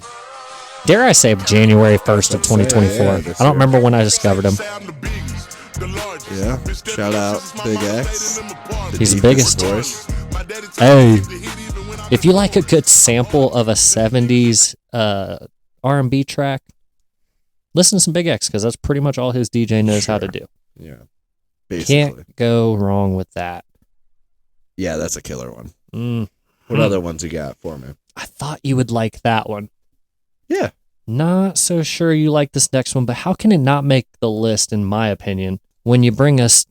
dare I say, January 1st of 2024. Yeah, I this don't year. remember when I discovered him. Yeah. Shout out Big X. He's the biggest. Voice. Hey, if you like a good sample of a 70s R&B track, listen to some Big X, because that's pretty much all his DJ knows how to do. Yeah. Basically. Can't go wrong with that. Yeah, that's a killer one. Mm. What other ones you got for me? I thought you would like that one. Yeah. Not so sure you like this next one, but how can it not make the list, in my opinion, when you bring us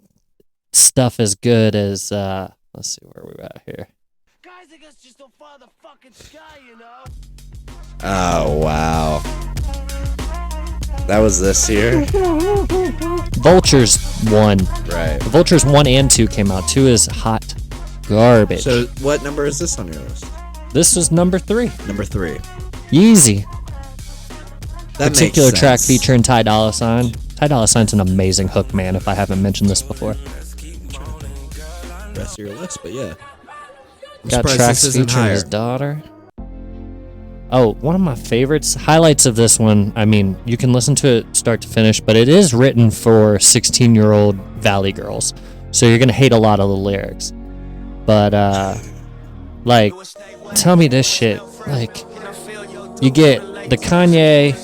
stuff as good as, let's see where we're at here. Guys, I guess just don't follow the fucking sky, you know? Oh, wow. That was this year? Vultures 1. Right. Vultures 1 and 2 came out. 2 is hot garbage. So, what number is this on your list? This was number 3. Number 3. Yeezy. That Particular makes track sense. featuring Ty Dolla $ign. Ty Dolla $ign's an amazing hook man, if I haven't mentioned this before. Rest of your list, but yeah. I'm Got surprised tracks this isn't featuring his higher. daughter. Oh, one of my favorites, highlights of this one, I mean, you can listen to it start to finish, but it is written for 16-year-old Valley girls. So you're going to hate a lot of the lyrics. But, like, tell me this shit. Like, you get the Kanye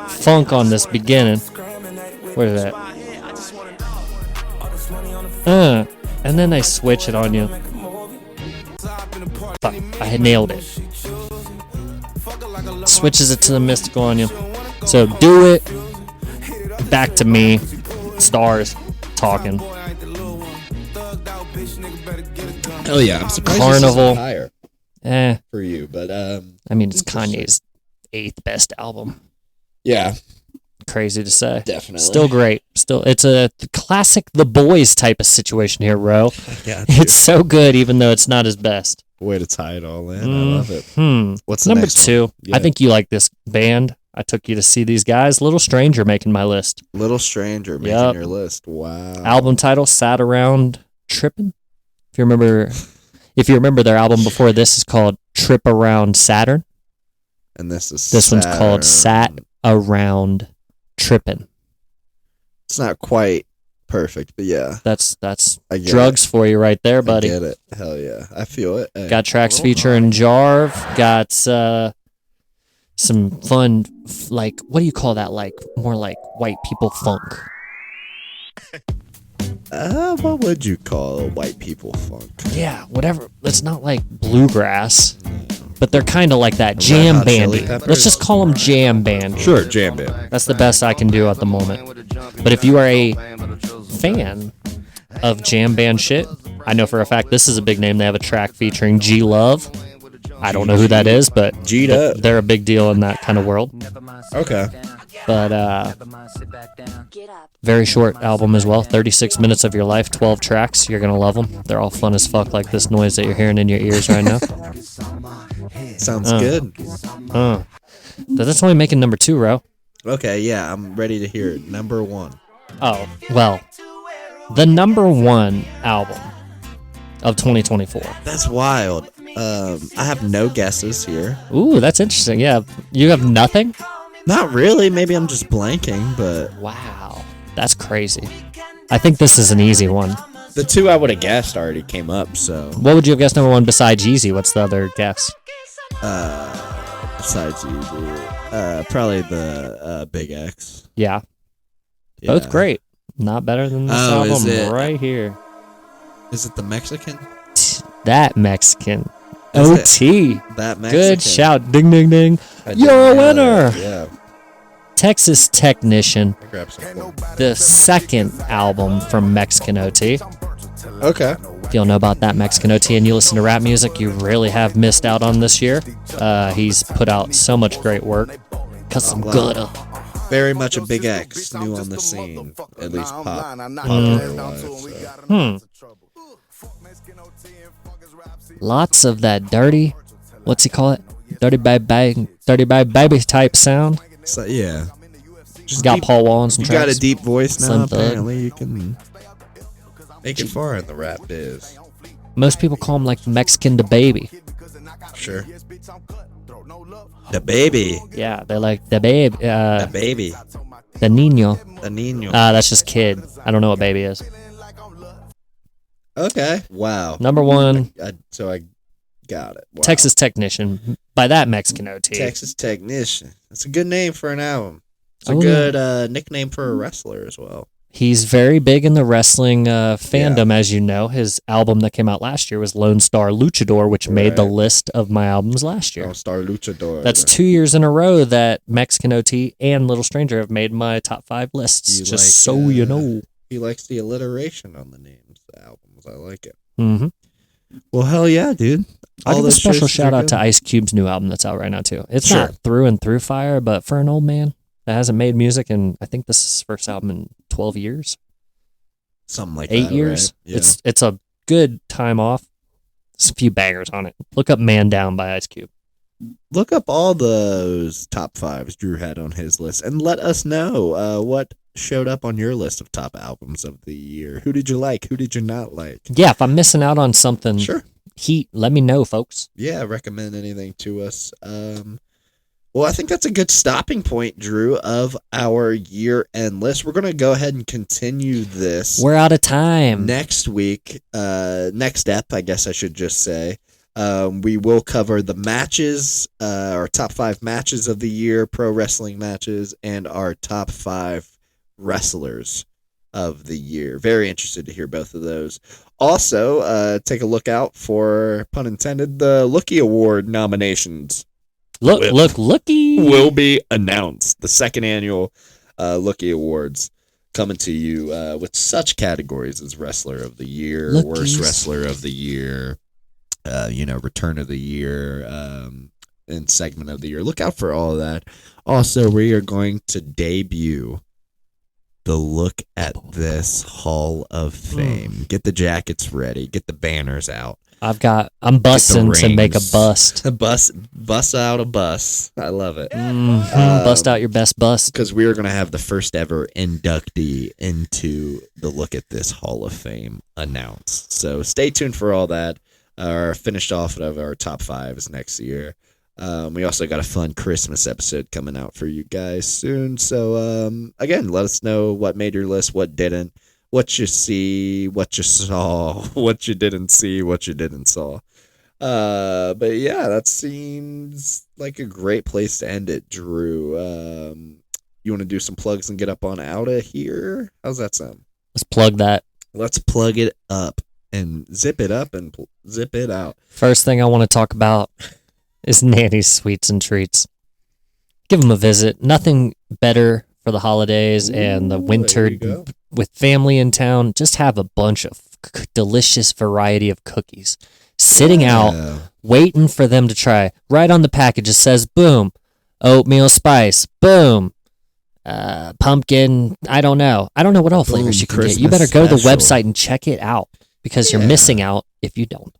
funk on this beginning. Where is that? And then they switch it on you. Fuck, I had nailed it. Switches it to the mystical on you. So do it. Back to me. Stars talking. Hell yeah, I'm surprised Carnival. this isn't higher for you, but I mean, it's Kanye's 8th best album. yeah, Crazy to say. definitely. Still great. Still, it's a classic The Boys type of situation here, Ro. Yeah, It's so good, even though it's not his best. way to tie it all in. I love it. What's the Number next 2? one? Yeah. I think you like this band. I took you to see these guys. Little Stranger making my list. Little Stranger making Yep. your list. Wow. Album title: Sat Around Trippin'. If you remember their album before this is called Trip Around Saturn. And this is This one's called Sat Saturn. Around Trippin'. It's not quite perfect, but yeah, That's I get drugs for you right there, I buddy. get it. Hell yeah, I feel it. Hey. Got tracks featuring Jarv. Got some fun, like, what do you call that? Like, more like white people funk. What would you call white people funk? Yeah, whatever. It's not like bluegrass, but they're kind of like that. Red Jam Hot Chili bandy. Peppers? Let's just call them jam bandy. Sure, jam band. That's the best I can do at the moment. But if you are a fan of jam band shit, I know for a fact this is a big name. They have a track featuring G Love. I don't know who that is, but G'd up. they're a big deal in that kind of world. Okay. But very short album as well. 36 minutes of your life, 12 tracks. You're gonna love them. They're all fun as fuck, like this noise that you're hearing in your ears right now. Sounds good. That's only making number 2, Ro. Okay, yeah, I'm ready to hear it. Number 1. Oh, well, the number 1 album of 2024. That's wild. I have no guesses here. Ooh, that's interesting. Yeah, you have nothing? Not really. Maybe I'm just blanking, but Wow, that's crazy. I think this is an easy one. the 2 I would have guessed already came up, so What would you have guessed number 1 besides Yeezy? What's the other guess? besides you, probably the Big X. Yeah, Yeah. both great. Not better than this Oh, is album it? right here. Is it the Mexican? That Mexican. Is it? OT. That Mexican. Good shout. Ding, ding, ding. I You're a didn't know winner. that, Yeah. Texas Technician, Grab some. the second album from Mexican OT. Okay. If you don't know about that Mexican OT and you listen to rap music, you really have missed out on this year. He's put out so much great work. Cause I'm good. Very much a Big X, new on the scene, at least pop. Lots of that dirty, what's he call it? Dirty baby type sound. So yeah, just Got deep- Paul Wall on some You got a tracks. deep voice now. Slim Thug. Apparently, you can make it far in the rap biz. Most people call him like Mexican the baby. Sure. The baby. Yeah, they like the babe, The baby. the niño. The niño. That's just kid. I don't know what baby is. Okay. Wow. Number one, So I got it. Wow. Texas Technician by that Mexican OT. Texas Technician. That's a good name for an album. It's a Oh, good nickname for a wrestler as well. He's very big in the wrestling fandom, as you know. His album that came out last year was Lone Star Luchador, which made the Right. list of my albums last year. Lone Star Luchador. That's 2 years in a row that Mexican OT and Little Stranger have made my top 5 lists. You Just like, so you know. He likes the alliteration on the names of the albums. I like it. Mm-hmm. Well, hell yeah, dude. I'll give a those special choices shout are out good. to Ice Cube's new album that's out right now, too. It's Sure. not through and through fire, but for an old man that hasn't made music, and I think this is his first album in 12 years. Something like 8 that. years. Right? Yeah. It's a good time off. There's a few bangers on it. Look up Man Down by Ice Cube. Look up all those top 5s Drew had on his list and let us know what showed up on your list of top albums of the year. Who did you like? Who did you not like? Yeah, if I'm missing out on something, Sure. heat, let me know, folks. Yeah, recommend anything to us. Well, I think that's a good stopping point, Drew, of our year-end list. We're going to go ahead and continue this We're out of time. next week. Next ep, I guess I should just say. We will cover the matches, our top 5 matches of the year, pro wrestling matches, and our top 5 wrestlers of the year. Very interested to hear both of those. Also, take a look out for, pun intended, the Lookie Award nominations. Looky. Will be announced. The second annual Lookie Awards coming to you with such categories as Wrestler of the Year, Lookies. Worst Wrestler of the Year, Return of the Year, and Segment of the Year. Look out for all of that. Also, we are going to debut the Look at This Hall of Fame. Get the jackets ready. Get the banners out. I'm busting to make a rings. bust. Bust out a bus. I love it. Bust out your best bust. Because we are going to have the first ever inductee into the Look at This Hall of Fame announced. So stay tuned for all that. Our finished off of our top 5s next year. We also got a fun Christmas episode coming out for you guys soon. So again, let us know what made your list, what didn't, what you see, what you saw, what you didn't see, what you didn't saw. But yeah, that seems like a great place to end it, Drew. You want to do some plugs and get up on out of here? How's that sound? Let's plug that. Let's plug it up and zip it up and zip it out. First thing I want to talk about is Nanny's Sweets and Treats. Give them a visit. Nothing better for the holidays and the winter there you go. with family in town. Just have a bunch of delicious variety of cookies sitting out, waiting for them to try. Right on the package, it says, boom, oatmeal spice, boom, pumpkin. I don't know what all flavors you can get. You better go to the Christmas website and check it out because you're Yeah. missing out if you don't.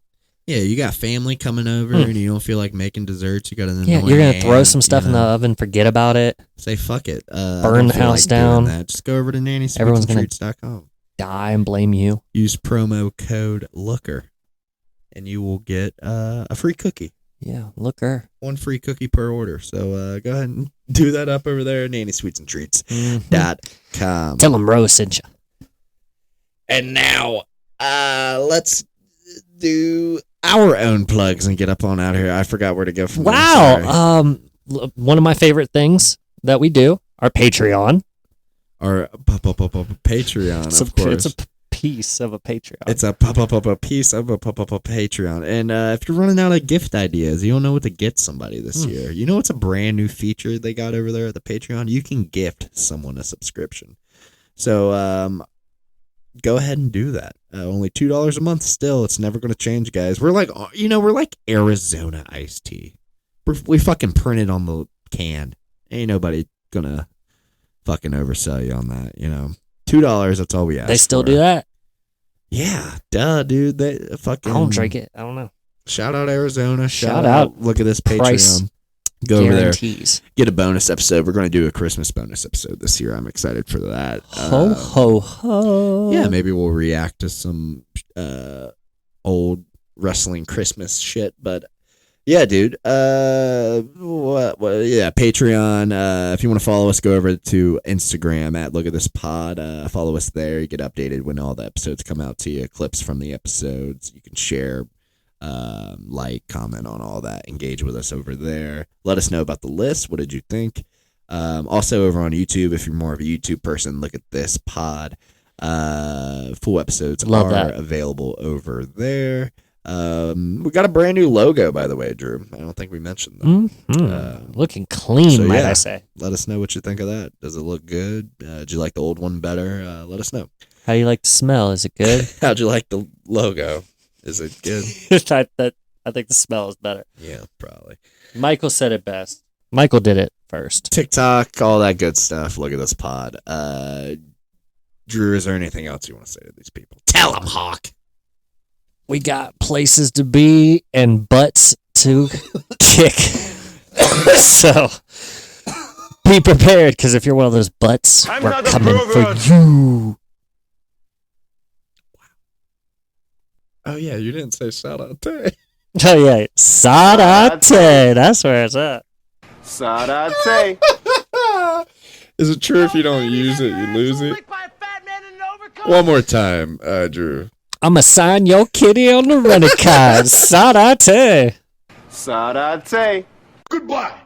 Yeah, you got family coming over and you don't feel like making desserts. You got an Yeah, annoying you're gonna throw aunt, some stuff in the oven, forget about it, Say fuck it. I Burn don't the feel house like doing down. That. Just go over to Everyone's gonna- nannysweetsandtreats.com. die and blame you. Use promo code Looker, and you will get a free cookie. Yeah, looker. 1 free cookie per order. So go ahead and do that up over there at nannysweetsandtreats.com. Tell them Rose sent you. And now, let's do our own plugs and get up on out of here. I forgot where to go from there. Sorry. Wow. One of my favorite things that we do, our Patreon. Our Patreon, It's of course. It's a piece of a Patreon. It's a piece of a Patreon. And if you're running out of gift ideas, you don't know what to get somebody this year. You know what's a brand new feature they got over there at the Patreon? You can gift someone a subscription. So go ahead and do that. Only $2 a month still. It's never going to change, guys. We're like Arizona iced tea. We fucking printed on the can. Ain't nobody gonna fucking oversell you on that, $2, that's all we ask. They still for. do that? Yeah, dude. They fucking. I don't drink it. I don't know. Shout out Arizona. Shout out. Look at this Price Patreon. Go guarantees. over there. Get a bonus episode. We're going to do a Christmas bonus episode this year. I'm excited for that. Ho, ho, ho. Yeah, maybe we'll react to some old wrestling Christmas shit. But yeah, dude. Yeah, Patreon. If you want to follow us, go over to Instagram at Look at This Pod. Follow us there. You get updated when all the episodes come out to you. Clips from the episodes. You can share. Like, comment on all that, engage with us over there. Let us know about the list. What did you think? Also over on YouTube, if you're more of a YouTube person, Look at This Pod. Full episodes are available over there. We got a brand new logo, by the way, Drew. I don't think we mentioned that. Looking clean, might I say. Let us know what you think of that. Does it look good? Did you like the old one better? Let us know. How do you like the smell? Is it good? How'd you like the logo? Is it good? I think the smell is better. Yeah, probably. Michael said it best. Michael did it first. TikTok, all that good stuff. Look at this pod. Drew, is there anything else you want to say to these people? Tell them, Hawk. We got places to be and butts to kick. So be prepared, because if you're one of those butts, we're coming for you. Oh, yeah, you didn't say shout out to. Oh, yeah. Sarate. That's where it's at. Sarate. Is it true if you don't use it, you lose it? One more time, Drew. I'm going to sign your kitty on the running card. Sarate. Sarate. Goodbye.